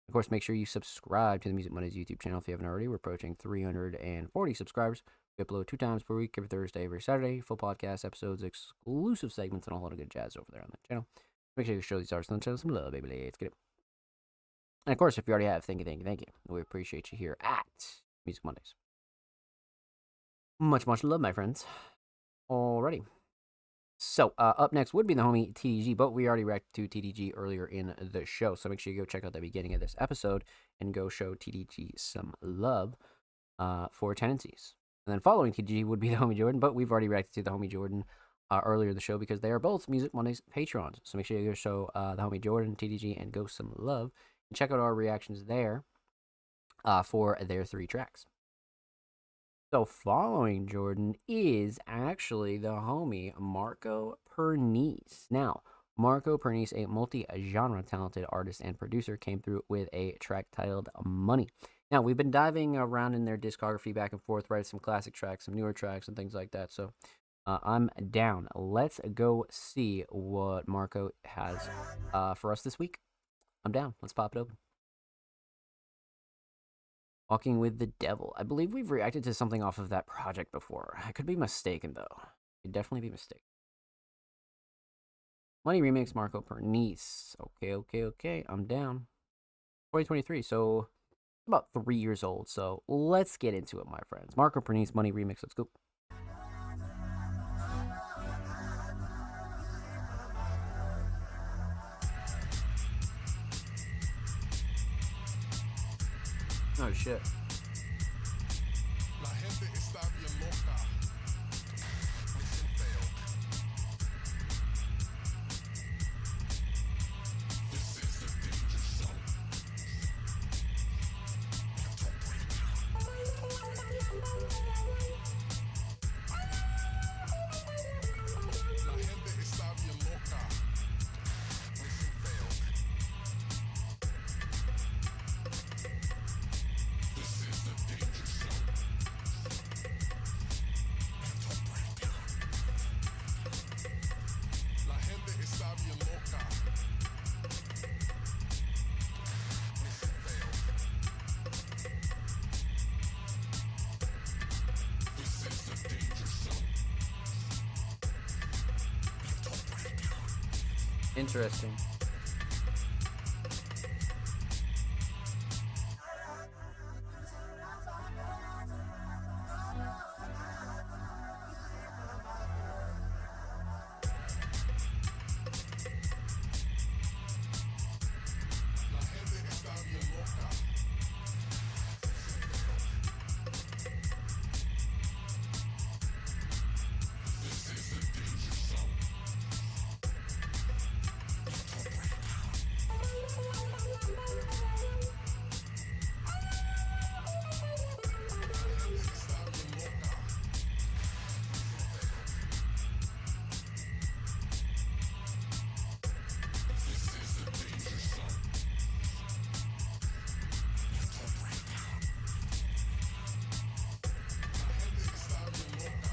Of course, make sure you subscribe to the Music Mondays YouTube channel if you haven't already. We're approaching 340 subscribers. We upload 2 times per week, every Thursday, every Saturday. Full podcast episodes, exclusive segments, and a whole lot of good jazz over there on the channel. Make sure you show these artists on the channel some love, baby. Let's get it. And of course, if you already have, thank you. We appreciate you here at Music Mondays. Much love, my friends. Alrighty. So, up next would be the homie TDG, but we already reacted to TDG earlier in the show, so make sure you go check out the beginning of this episode and go show TDG some love for Tendencies. And then following TDG would be the homie Jordan, but we've already reacted to the homie Jordan earlier in the show because they are both Music Mondays patrons. So make sure you go show the homie Jordan, TDG, and go some love, and check out our reactions there for their 3 tracks. So following Jordan is actually the homie Marco Pernice. Now, Marco Pernice, a multi-genre talented artist and producer, came through with a track titled Money. Now, we've been diving around in their discography back and forth, right? Some classic tracks, some newer tracks, and things like that. So I'm down. Let's go see what Marco has for us this week. I'm down. Let's pop it open. Walking with the Devil. I believe we've reacted to something off of that project before. I could be mistaken, though. Could definitely be mistaken. Money remix, Marco Pernice. Okay. I'm down. 2023, so about 3 years old. So let's get into it, my friends. Marco Pernice, Money remix. Let's go. Oh shit. La gente está bien loca. Mission failed. This is a danger zone. La gente está bien loca. Mission failed. This is the danger zone. La gente está bien loca. Mission failed. This is the danger zone. Interesting. La gente está bien loca. This is the danger zone. Está bien loca. This is the danger zone. La gente está bien loca.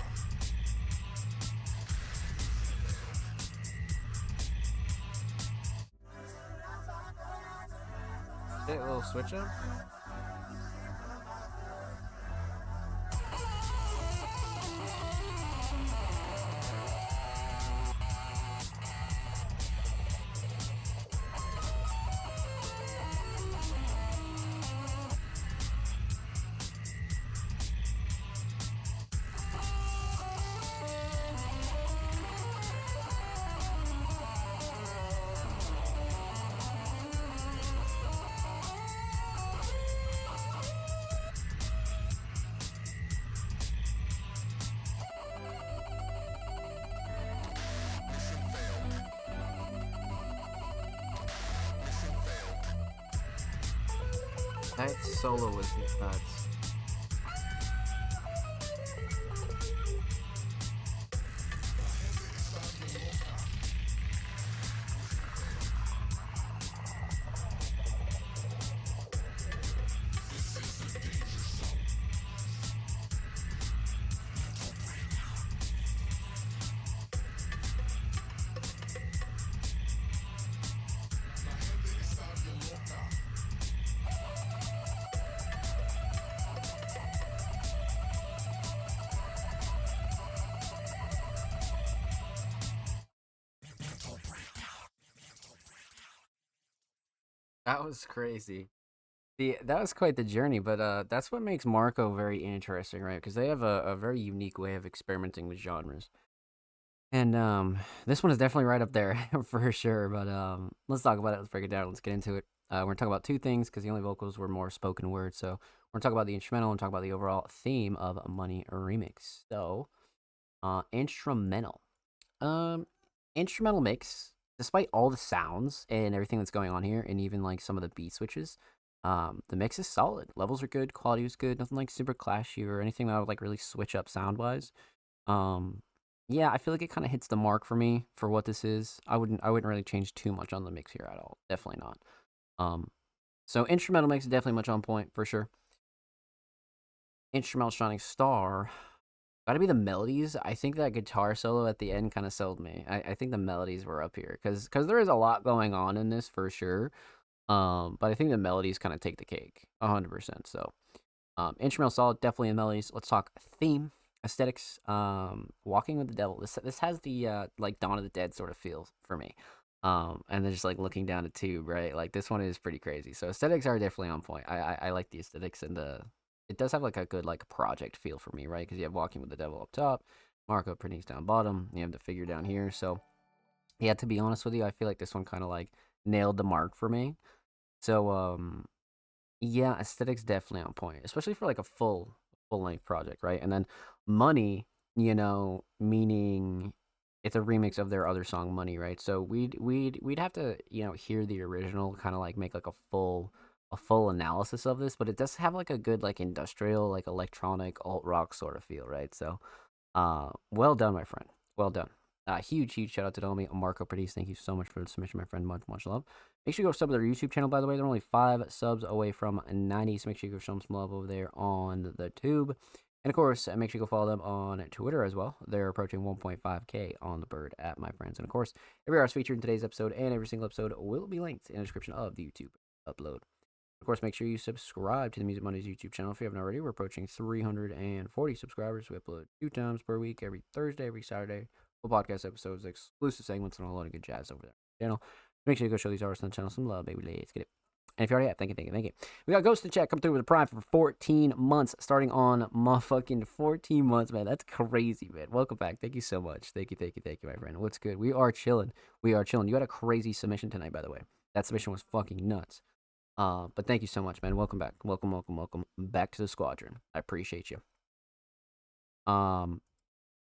Okay, a little switch up. Mission failed. Mission failed. That solo was nuts. This is the danger zone. La gente está bien loca. That was crazy. That was quite the journey, but that's what makes Marco very interesting, right? Because they have a very unique way of experimenting with genres. And this one is definitely right up there for sure. But let's talk about it. Let's break it down. Let's get into it. We're gonna talk about two things because the only vocals were more spoken word. So we're gonna talk about the instrumental and talk about the overall theme of Money Remix. So, instrumental. Um, instrumental mix. Despite all the sounds and everything that's going on here, and even like some of the beat switches, the mix is solid. Levels are good. Quality was good. Nothing like super clashy or anything that would like really switch up sound wise. Um, yeah, I feel like it kind of hits the mark for me for what this is. I wouldn't really change too much on the mix here at all. Definitely not. Um, so instrumental mix is definitely much on point for sure. Instrumental shining star. Gotta be the melodies. I think that guitar solo at the end kind of sold me. I think the melodies were up here because there is a lot going on in this for sure. But I think the melodies kind of take the cake, 100%. So, instrumental solid, definitely in melodies. Let's talk theme, aesthetics. Walking with the Devil. This has the like Dawn of the Dead sort of feel for me. And then just like looking down a tube, right? Like this one is pretty crazy. So aesthetics are definitely on point. I like the aesthetics and it does have like a good like project feel for me, right? Because you have Walking with the Devil up top, Marco Pernix down bottom, you have the figure down here. So yeah, to be honest with you, I feel like this one kind of like nailed the mark for me. So yeah, aesthetics definitely on point, especially for like a full length project, right? And then Money, meaning it's a remix of their other song Money, right? So we'd have to, hear the original, kind of like make like a full analysis of this, but it does have like a good like industrial, like electronic alt rock sort of feel, right? So well done, my friend. Well done. Huge shout out to the homie Marco Perdis. Thank you so much for the submission, my friend. Much love. Make sure you go sub to their YouTube channel, by the way. They're only 5 subs away from 90, so make sure you go show them some love over there on the tube. And of course, make sure you go follow them on Twitter as well. They're approaching 1.5K on the bird at my friends. And of course, every artist featured in today's episode and every single episode will be linked in the description of the YouTube upload. Of course, make sure you subscribe to the Music Mondays YouTube channel if you haven't already. We're approaching 340 subscribers. We upload 2 times per week, every Thursday, every Saturday. Full podcast episodes, exclusive segments, and a lot of good jazz over there on the channel. Make sure you go show these artists on the channel some love, baby. Let's get it. And if you already have, thank you. We got Ghost in Chat come through with a Prime for 14 months, starting on motherfucking 14 months, man. That's crazy, man. Welcome back. Thank you so much. Thank you, my friend. What's good? We are chilling. You had a crazy submission tonight, by the way. That submission was fucking nuts. But thank you so much, man. Welcome back. Welcome back to the squadron. I appreciate you.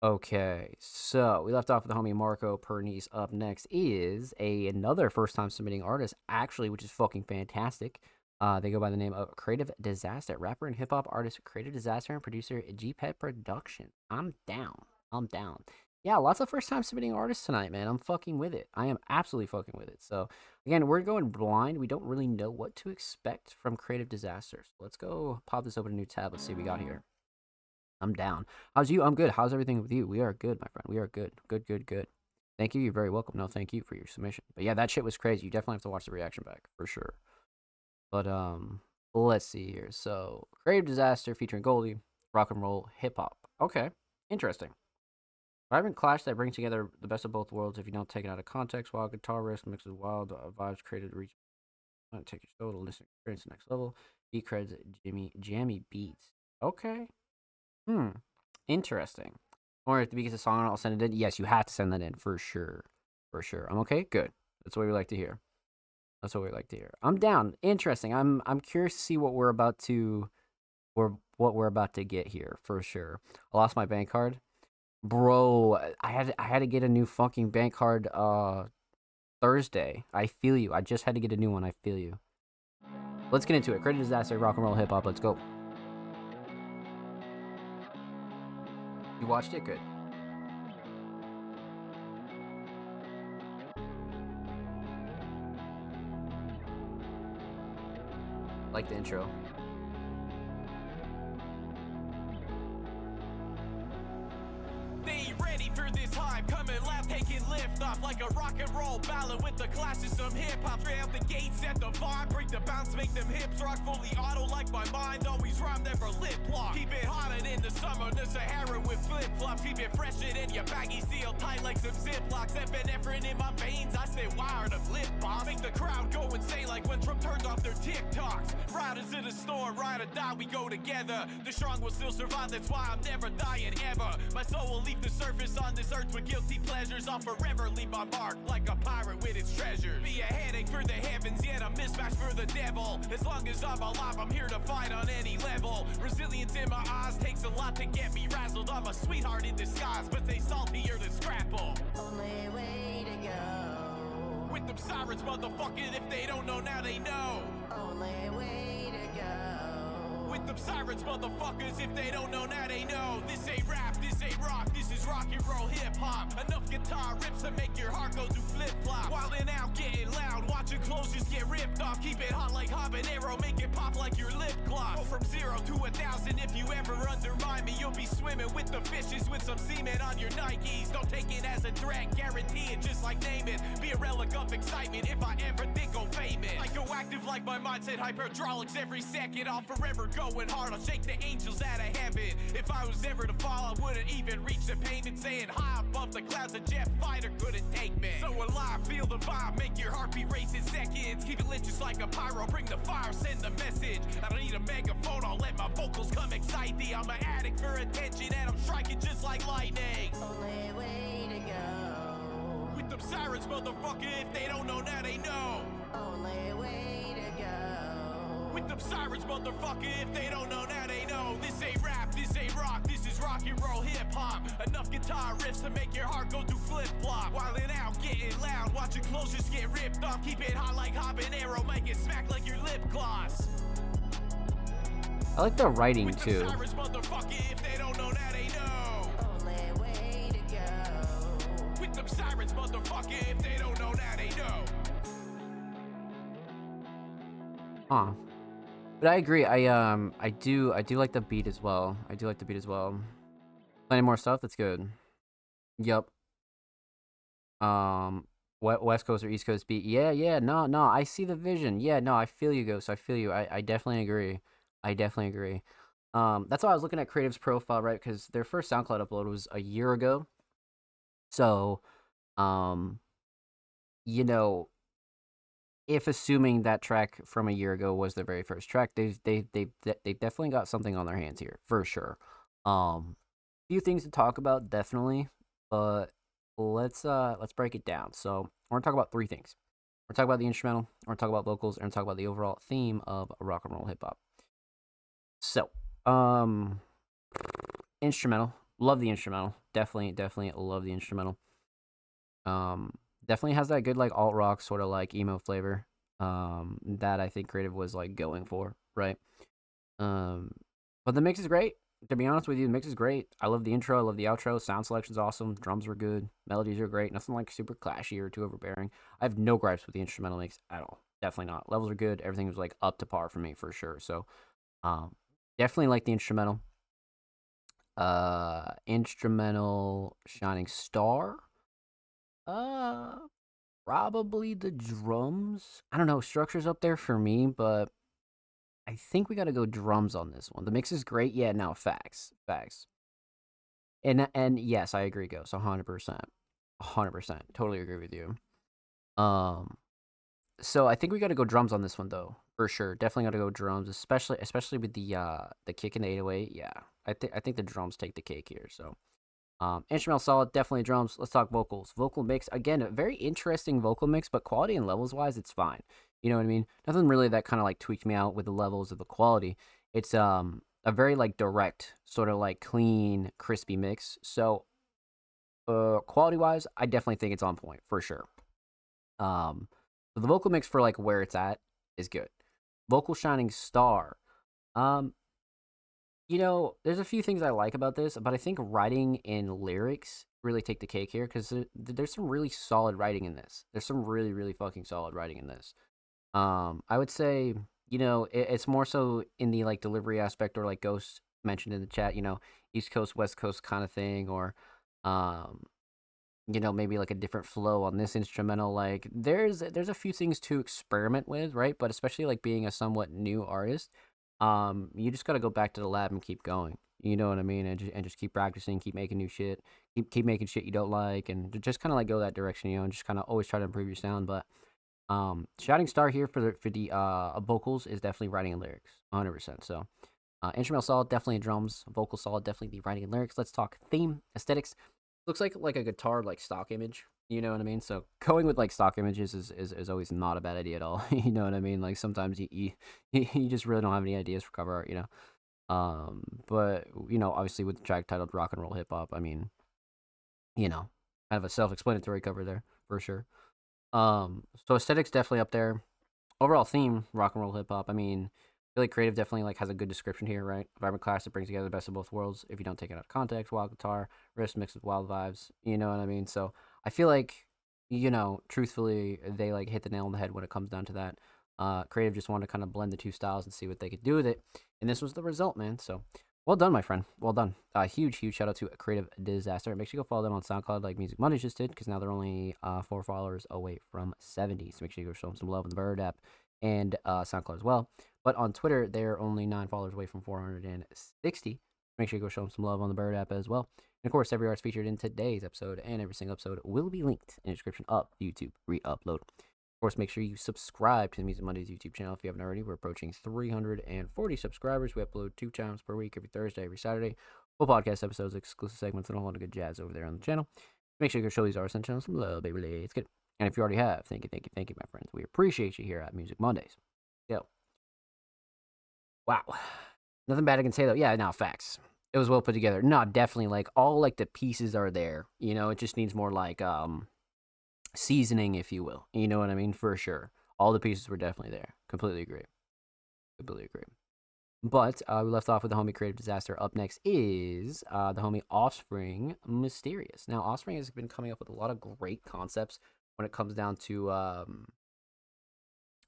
Okay, so we left off with the homie Marco Pernix. Up next is another first-time submitting artist, actually, which is fucking fantastic. They go by the name of Creative Disaster, rapper and hip-hop artist, Creative Disaster, and producer, G-Pet Production. I'm down. Yeah, lots of first-time submitting artists tonight, man. I'm fucking with it. I am absolutely fucking with it. So, again, we're going blind. We don't really know what to expect from Creative Disaster. So let's go pop this open a new tab. Let's see what we got here. I'm down. How's you? I'm good. How's everything with you? We are good, my friend. We are good. Good. Thank you. You're very welcome. No, thank you for your submission. But yeah, that shit was crazy. You definitely have to watch the reaction back for sure. But let's see here. So, Creative Disaster featuring Goldie, rock and roll, hip hop. Okay, interesting. Vibrant clash that brings together the best of both worlds if you don't take it out of context. Wild guitar riffs mixed with wild vibes created to reach. Take your soul to listen experience the next level. Beat creds Jammy Beats. Okay. Interesting. Or if the beat gets a song, I'll send it in. Yes, you have to send that in for sure. I'm okay. Good. That's what we like to hear. I'm down. Interesting. I'm curious to see what we're about to get here for sure. I lost my bank card, bro. I had to get a new fucking bank card Thursday. I feel you. I just had to get a new one. I feel you. Let's get into it. Creative Disaster, rock and roll, hip hop. Let's go. You watched it? Good. Like the intro. They ready for this hype, coming loud, taking lift off like a rock and roll ballad with the clash of some hip hop. Straight out the gate, set the vibe, break the bounce, make them hips rock. Fully auto like my mind, always rhyme, never lip lock. Keep it hotter in the summer, the Sahara with flip flops. Keep it fresher than your baggy, sealed tight like some Ziplocs. Epinephrine in my veins, I stay wired up lip boss. Make the crowd go insane like when Trump turned off their TikToks. Riders in the storm, ride or die, we go together. The strong will still survive, that's why I'm never dying ever. My soul will leave the surface on this earth with guilty pleasures. I'll forever leave my mark like a pirate with its treasure. Be a headache for the heavens, yet a mismatch for the devil. As long as I'm alive, I'm here to fight on any level. Resilience in my eyes takes a lot to get me razzled. I'm a sweetheart in disguise, but they saltier than Scrapple. Only way to go. With them sirens, motherfucker, if they don't know, now they know. Only way to go. With them sirens, motherfuckers, if they don't know, now they know. This ain't rap, this ain't rock, this is rock and roll hip hop. Enough guitar rips to make your heart go do flip flops. Wildin' out, getting loud, watching clothes just get ripped off. Keep it hot like habanero, make it pop like your lip gloss. Go from 0 to 1,000, if you ever undermine me, you'll be swimming with the fishes with some semen on your Nikes. Don't take it as a threat, guarantee it, just like name it. Be a relic of excitement if I ever think I'll fame it. I go active like my mindset, hyperdrolics every second. I'll forever going hard, I'll shake the angels out of heaven. If I was ever to fall, I wouldn't even reach the payment. Saying high above the clouds, a jet fighter couldn't take me. So alive, feel the vibe, make your heartbeat race in seconds. Keep it lit just like a pyro, bring the fire, send the message. I don't need a megaphone, I'll let my vocals come excite thee. I'm an addict for attention and I'm striking just like lightning. Only way to go. With them sirens, motherfucker, if they don't know, now they know. Only way to go. With them sirens, motherfucker, if they don't know, now they know. This ain't rap, this ain't rock, this is rock and roll hip hop. Enough guitar riffs to make your heart go do flip flop. Wildin' out, getting loud, watching clothes just get ripped off. Keep it hot like habanero, make it smack like your lip gloss. I like the writing With too. them sirens, motherfucker, if they don't know, now they know. Only way to go. With them sirens, motherfucker, if they don't know, now they know. Huh. But I agree. I do like the beat as well. I do like the beat as well. Plenty more stuff. That's good. Yup. West Coast or East Coast beat. Yeah. No. I see the vision. Yeah. No. I feel you, Ghost. I feel you. I definitely agree. That's why I was looking at Creative's profile, right? Because their first SoundCloud upload was a year ago. So, you know, if assuming that track from a year ago was their very first track, they've definitely got something on their hands here for sure. Few things to talk about, definitely, but let's break it down. So we're gonna talk about three things. We're gonna talk about the instrumental, we're gonna talk about vocals, and we're gonna talk about the overall theme of rock and roll hip hop. So, instrumental, love the instrumental. Definitely love the instrumental. Definitely has that good like alt rock sort of like emo flavor that I think Creative was like going for, right? But the mix is great. To be honest with you, the mix is great. I love the intro, I love the outro. Sound selection's awesome. Drums were good. Melodies are great. Nothing like super clashy or too overbearing. I have no gripes with the instrumental mix at all. Definitely not. Levels are good. Everything was like up to par for me for sure. So, definitely like the instrumental. Instrumental Shining Star. Probably the drums. I don't know. Structure's up there for me, but I think we gotta go drums on this one. The mix is great. Yeah, no, facts. And yes, I agree, Ghost. 100%. Totally agree with you. So I think we gotta go drums on this one though, for sure. Definitely gotta go drums, especially with the kick and the 808. Yeah, I think the drums take the cake here. So. Instrumental solid, definitely drums. Let's talk vocals. Vocal mix, again, a very interesting vocal mix, but quality and levels wise, it's fine. You know what I mean? Nothing really that kind of like tweaked me out with the levels of the quality. It's a very like direct, sort of like clean, crispy mix. So quality wise, I definitely think it's on point for sure. So the vocal mix for like where it's at is good. Vocal Shining Star. You know, there's a few things I like about this, but I think writing and lyrics really take the cake here because there's some really solid writing in this. There's some really, really fucking solid writing in this. I would say, you know, it's more so in the like delivery aspect, or like Ghost mentioned in the chat, you know, East Coast, West Coast kind of thing, or you know, maybe like a different flow on this instrumental. Like there's a few things to experiment with, right? But especially like being a somewhat new artist, you just gotta go back to the lab and keep going. You know what I mean? And just keep practicing, keep making new shit, keep making shit you don't like, and just kind of like go that direction, you know, and just kind of always try to improve your sound. But Shouting Star here for the vocals is definitely writing and lyrics, 100%. So instrumental solid, definitely drums. Vocal solid, definitely the writing and lyrics. Let's talk theme aesthetics. Looks like a guitar like stock image. You know what I mean? So going with like stock images is always not a bad idea at all. You know what I mean? Like sometimes you just really don't have any ideas for cover art. You know. But you know, obviously with the track titled Rock and Roll Hip Hop, I mean, you know, kind of a self-explanatory cover there for sure. So aesthetics definitely up there. Overall theme, rock and roll hip hop. I mean, I feel like creative definitely like has a good description here, right? Vibrant classic brings together the best of both worlds. If you don't take it out of context, wild guitar, riffs mixed with wild vibes. You know what I mean? So I feel like, you know, truthfully, they like hit the nail on the head when it comes down to that. Creative just wanted to kind of blend the two styles and see what they could do with it, and this was the result, man. So well done, my friend. Well done. Huge shout out to Creative Disaster. Make sure you go follow them on SoundCloud like Music Mondays just did, because now they're only 4 followers away from 70. So make sure you go show them some love on the Bird app and SoundCloud as well. But on Twitter, they're only 9 followers away from 460. Make sure you go show them some love on the Bird app as well. And of course, every artist featured in today's episode and every single episode will be linked in the description of YouTube re-upload. Of course, make sure you subscribe to the Music Mondays YouTube channel if you haven't already. We're approaching 340 subscribers. We upload 2 times per week, every Thursday, every Saturday. Full podcast episodes, exclusive segments, and a whole lot of good jazz over there on the channel. Make sure you go show these artists and channels some love, baby. Let's get it. And if you already have, thank you, my friends. We appreciate you here at Music Mondays. Yo. Wow. Nothing bad I can say, though. Yeah, no, facts. It was well put together. No, definitely, like, all, like, the pieces are there. You know, it just needs more, like, seasoning, if you will. You know what I mean? For sure. All the pieces were definitely there. Completely agree. But we left off with the homie Creative Disaster. Up next is the homie Offspring Mysterious. Now, Offspring has been coming up with a lot of great concepts when it comes down to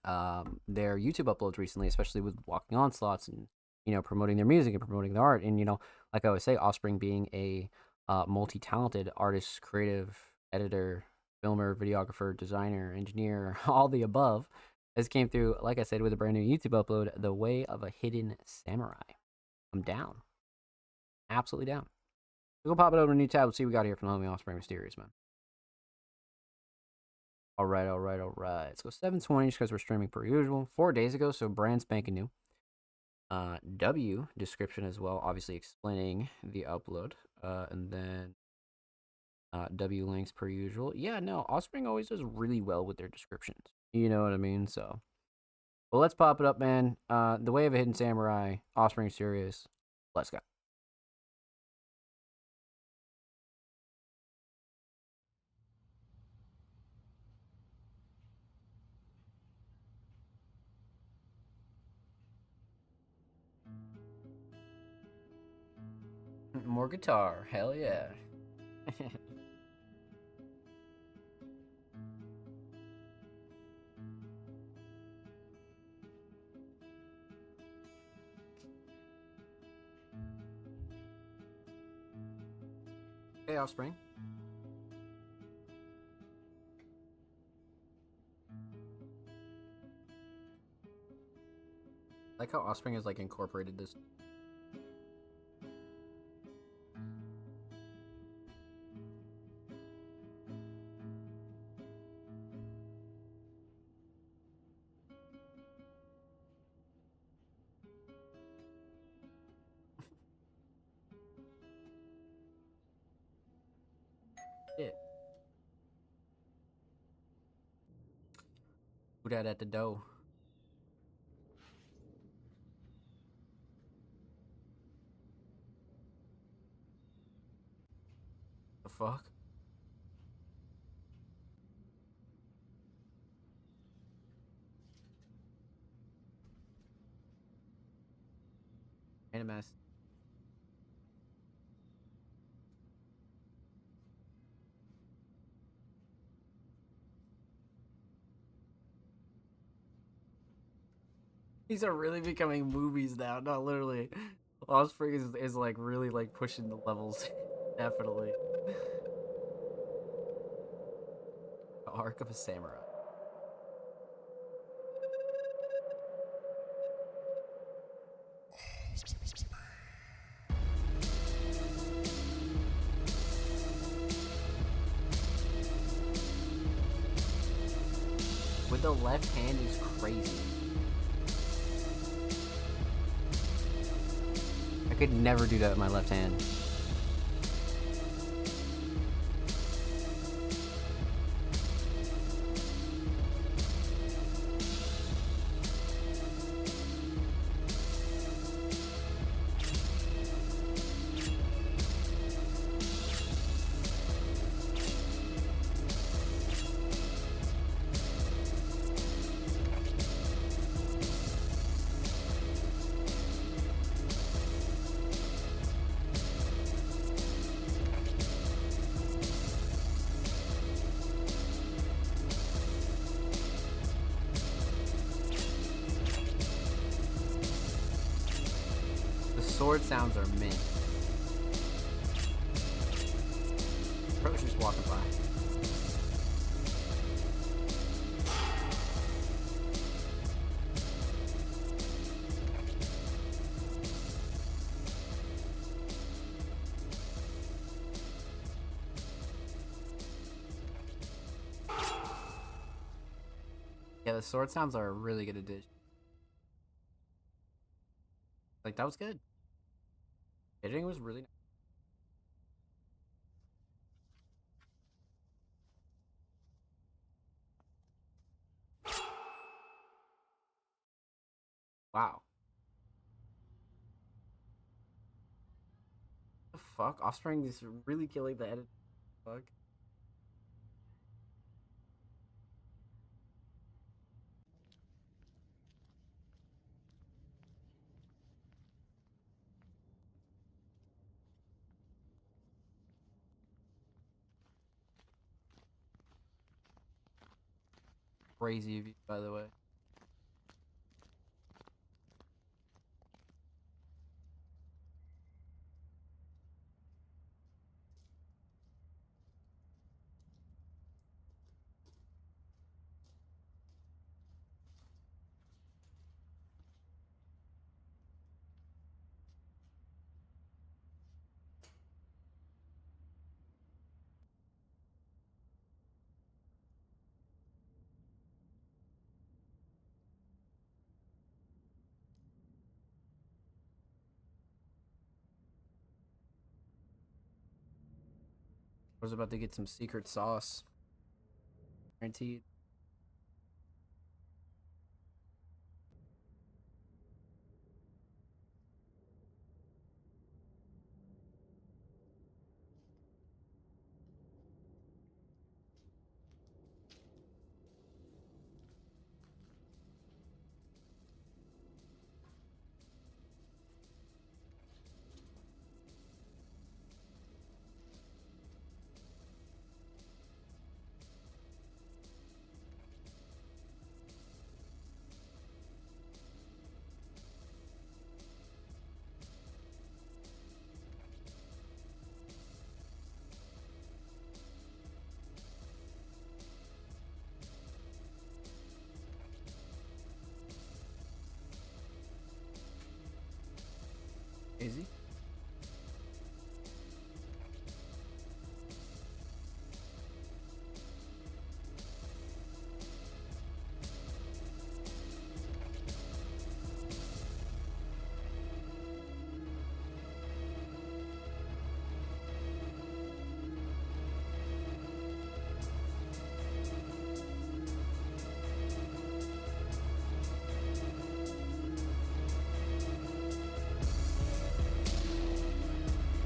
their YouTube uploads recently, especially with Walking Onslaughts and, you know, promoting their music and promoting their art. And, you know, like I always say, Offspring being a multi-talented artist, creative, editor, filmer, videographer, designer, engineer, all the above, has came through, like I said, with a brand new YouTube upload, The Way of a Hidden Samurai. I'm down. Absolutely down. We'll pop it over to a new tab. Let's see what we got here from the homie Offspring Mysterious, man. All right. Let's go 720 just because we're streaming per usual. 4 days ago, so brand spanking new. W description as well, obviously explaining the upload. And then W links per usual. Yeah, no, Offspring always does really well with their descriptions. You know what I mean? So, well, let's pop it up, man. The Way of a Hidden Samurai, Offspring Mysterious. Let's go. More guitar, hell yeah. Hey, Offspring. I like how Offspring has like incorporated this. Shit. Who that at the door? The fuck? Ain't a mess. These are really becoming movies now, not literally. Offspring is like really like pushing the levels. Definitely. arc of a samurai. With the left hand is crazy. I could never do that with my left hand. Sword sounds are mint. Probably just walking by. Yeah, the sword sounds are a really good addition. Like, that was good. Editing was really nice. Wow. What the fuck? Offspring is really killing the edit. Fuck. Crazy of you, by the way. I was about to get some secret sauce. Guaranteed. Easy.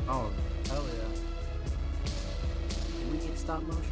Oh, hell yeah. Can we get stop motion?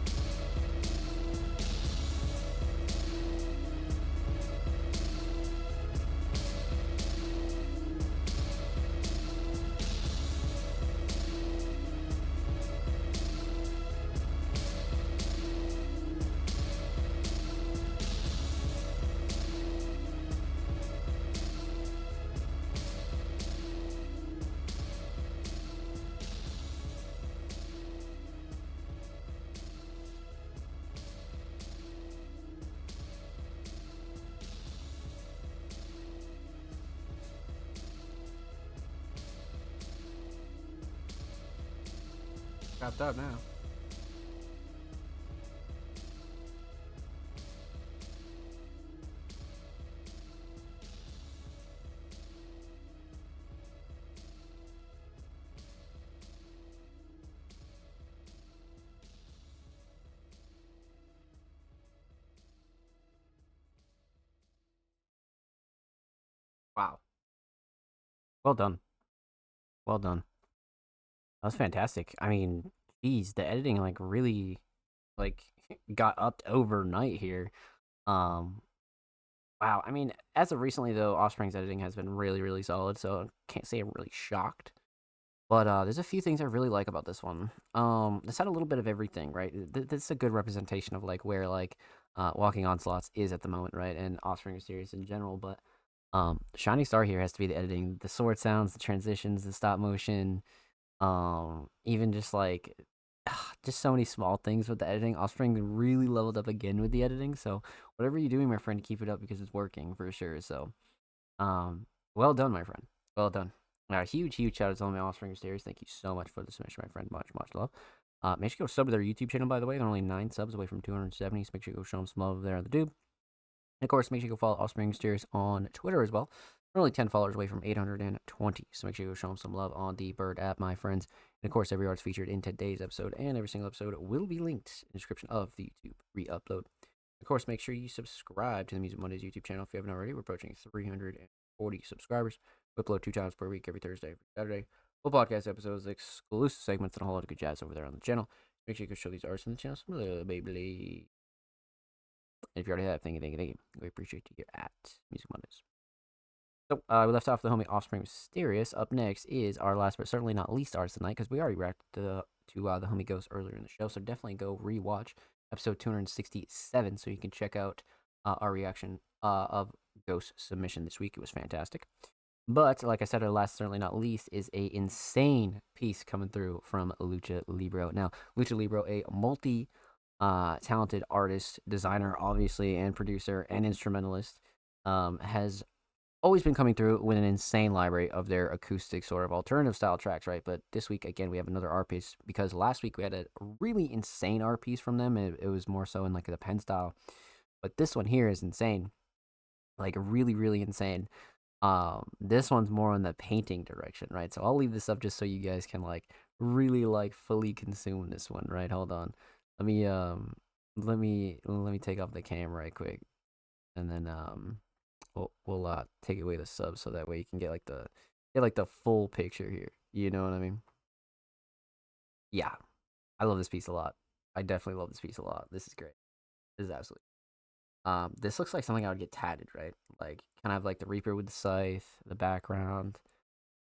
Wrapped up now. Wow. Well done. Well done. That was fantastic. I mean, geez, the editing like really like got upped overnight here. Um, wow. I mean, as of recently though, Offspring's editing has been really, really solid. So I can't say I'm really shocked. But there's a few things I really like about this one. This had a little bit of everything, right? This is a good representation of like where like Walking Onslaughts is at the moment, right? And Offspring series in general. But Shining Star here has to be the editing, the sword sounds, the transitions, the stop motion, even just like just so many small things with the editing. Offspring really leveled up again with the editing. So whatever you're doing, my friend, keep it up because it's working for sure. So well done, my friend. Well done. Huge shout out to all my Offspring series. Thank you so much for the submission, my friend. Much love. Make sure you go sub to their YouTube channel, by the way. They're only 9 subs away from 270, so make sure you go show them some love there on the tube. And of course, make sure you go follow Offspring Steers on Twitter as well. They're only 10 followers away from 820, so make sure you go show them some love on the Bird app, my friends. And of course, every artist featured in today's episode and every single episode will be linked in the description of the YouTube re-upload. Of course, make sure you subscribe to the Music Mondays YouTube channel if you haven't already. We're approaching 340 subscribers. We upload 2 times per week, every Thursday, every Saturday. Full podcast episodes, exclusive segments, and a whole lot of good jazz over there on the channel. Make sure you go show these artists on the channel some love, baby. And if you already have, thank you. We appreciate you here at Music Mondays. So, we left off the homie Offspring Mysterious. Up next is our last but certainly not least artist tonight, because we already reacted to the homie Ghost earlier in the show. So definitely go rewatch episode 267 so you can check out our reaction of Ghost's submission this week. It was fantastic. But, like I said, our last, certainly not least, is a insane piece coming through from Lucha Libro. Now, Lucha Libro, a multi-talented artist, designer, obviously, and producer, and instrumentalist, has always been coming through with an insane library of their acoustic sort of alternative style tracks, right? But this week, again, we have another art piece, because last week we had a really insane art piece from them. It was more so in, like, the pen style. But this one here is insane. Like, really, really insane. This one's more on the painting direction, right? So I'll leave this up just so you guys can like really like fully consume this one, right? Hold on. Let me take off the camera right quick. And then we'll take away the sub so that way you can get like the full picture here. You know what I mean? Yeah. I love this piece a lot. I definitely love this piece a lot. This is great. This is absolutely this looks like something I would get tatted, right? Like kind of like the Reaper with the scythe, the background.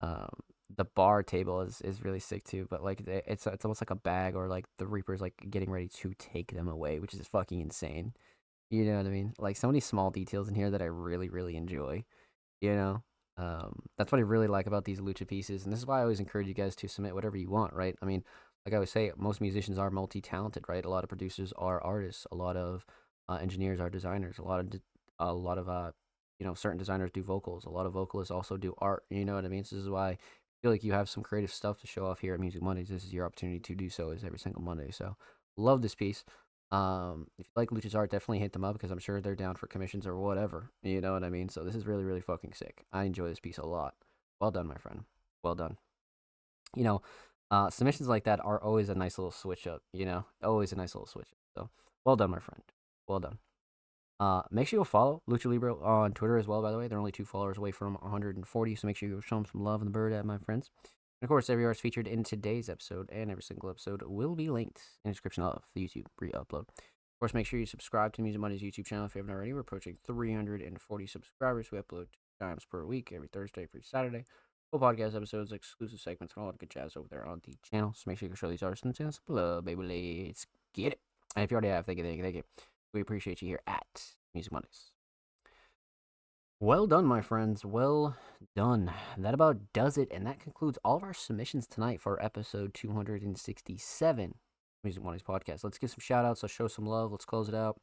The bar table is really sick too, but like it's almost like a bag, or like the Reaper's like getting ready to take them away, which is fucking insane. You know what I mean? Like so many small details in here that I really, really enjoy. You know? That's what I really like about these lucha pieces, and this is why I always encourage you guys to submit whatever you want, right? I mean, like I always say, most musicians are multi-talented, right? A lot of producers are artists, a lot of engineers are designers, a lot of certain designers do vocals, a lot of vocalists also do art. You know what I mean? So this is why I feel like you have some creative stuff to show off here at Music Mondays. This is your opportunity to do so, is every single Monday. So love this piece. If you like Lucha's art, definitely hit them up, because I'm sure they're down for commissions or whatever. You know what I mean? So this is really, really fucking sick. I enjoy this piece a lot. Well done, my friend. Well done. You know, submissions like that are always a nice little switch up, you know? Always a nice little switch up. So well done, my friend. Well done. Make sure you follow Lucha Libro on Twitter as well, by the way. They're only 2 followers away from 140, so make sure you show them some love in the Bird app, my friends. And of course, every artist featured in today's episode and every single episode will be linked in the description of the YouTube re-upload. Of course, make sure you subscribe to Music Mondays YouTube channel if you haven't already. We're approaching 340 subscribers. We upload 2 times per week, every Thursday, every Saturday. Full podcast episodes, exclusive segments, and all that good jazz over there on the channel. So make sure you show these artists and channels. Love, baby, let's get it. And if you already have, thank you. We appreciate you here at Music Mondays. Well done, my friends. Well done. That about does it, and that concludes all of our submissions tonight for episode 267 Music Mondays podcast. Let's give some shout outs. Let's show some love. Let's close it out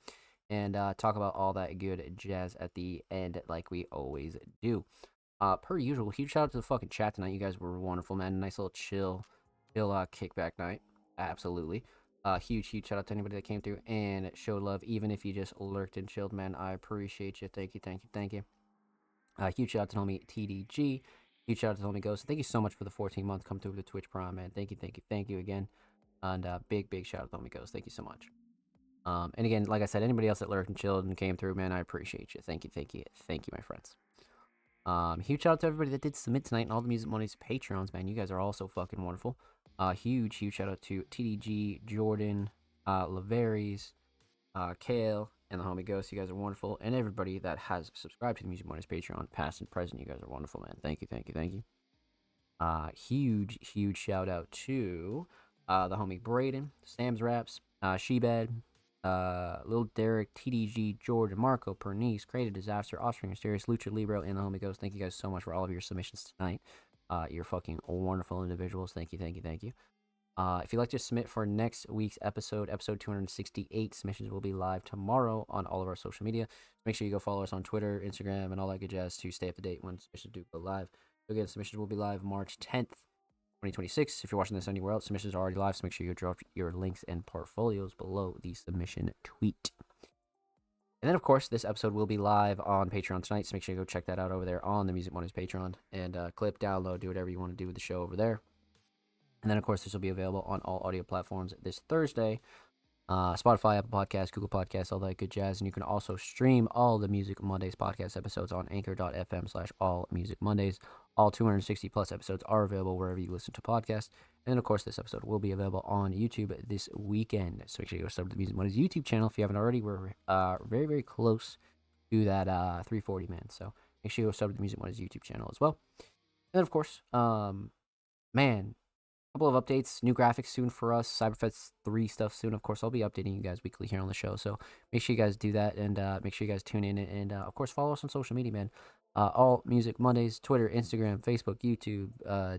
and talk about all that good jazz at the end, like we always do. Per usual, huge shout out to the fucking chat tonight. You guys were wonderful, man. Nice little chill kickback night. Absolutely. Huge shout out to anybody that came through and showed love, even if you just lurked and chilled, man. I appreciate you. Thank you. Huge shout out to the homie TDG. Huge shout out to the homie Ghost. Thank you so much for the 14-month come through the Twitch Prime, man. Thank you again. And big shout out to the homie Ghost. Thank you so much. And again, like I said, anybody else that lurked and chilled and came through, man, I appreciate you. Thank you, my friends. Huge shout out to everybody that did submit tonight and all the Music Money's Patreons, man. You guys are all so fucking wonderful. Huge shout out to TDG, Jordan, Laveries, Kale, and the homie Ghost. You guys are wonderful. And everybody that has subscribed to the Music Money's Patreon, past and present, you guys are wonderful, man. Thank you. Huge shout out to the homie Braden, Sam's Raps, Shebad, Lil Derek, TDG, George, Marco, Pernice, Creative Disaster, Offspring, Mysterious, Lucha Libro, and the homie Ghost. Thank you guys so much for all of your submissions tonight. You're fucking wonderful individuals. Thank you. If you'd like to submit for next week's episode 268, submissions will be live tomorrow on all of our social media. Make sure you go follow us on Twitter, Instagram, and all that good jazz to stay up to date when submissions do go live. So again, submissions will be live March 10th, 2026. If you're watching this anywhere else, submissions are already live, so make sure you drop your links and portfolios below the submission tweet. And then, of course, this episode will be live on Patreon tonight, so make sure you go check that out over there on the Music Money's Patreon. And clip, download, do whatever you want to do with the show over there. And then, of course, this will be available on all audio platforms this Thursday. Spotify, Apple Podcasts, Google Podcasts, all that good jazz. And you can also stream all the Music Mondays podcast episodes on anchor.fm/allmusicmondays. All 260 plus episodes are available wherever you listen to podcasts. And then, of course, this episode will be available on YouTube this weekend. So make sure you go sub to the Music Mondays YouTube channel if you haven't already. We're very close to that 340, man. So make sure you go sub to the Music Mondays YouTube channel as well. And then, of course, man, couple of updates, new graphics soon for us, Cyberfest 3 stuff soon. Of course, I'll be updating you guys weekly here on the show, so make sure you guys do that, and make sure you guys tune in, and of course, follow us on social media, man. All Music Mondays, Twitter, Instagram, Facebook, YouTube,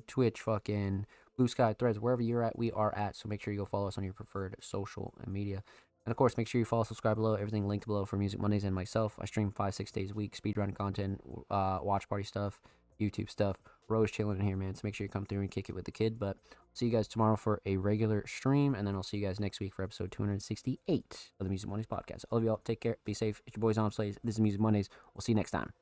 Twitch, fucking Blue Sky, Threads, wherever you're at, we are at, so make sure you go follow us on your preferred social media. And of course, make sure you follow, subscribe below, everything linked below for Music Mondays and myself. I stream 5-6 days a week, speedrun content, watch party stuff, YouTube stuff. Rose chilling in here, man, so make sure you come through and kick it with the kid. But see you guys tomorrow for a regular stream, and then I'll see you guys next week for episode 268 of the Music Mondays podcast. All of y'all, take care, be safe. It's your boys on Slays. This is Music Mondays. We'll see you next time.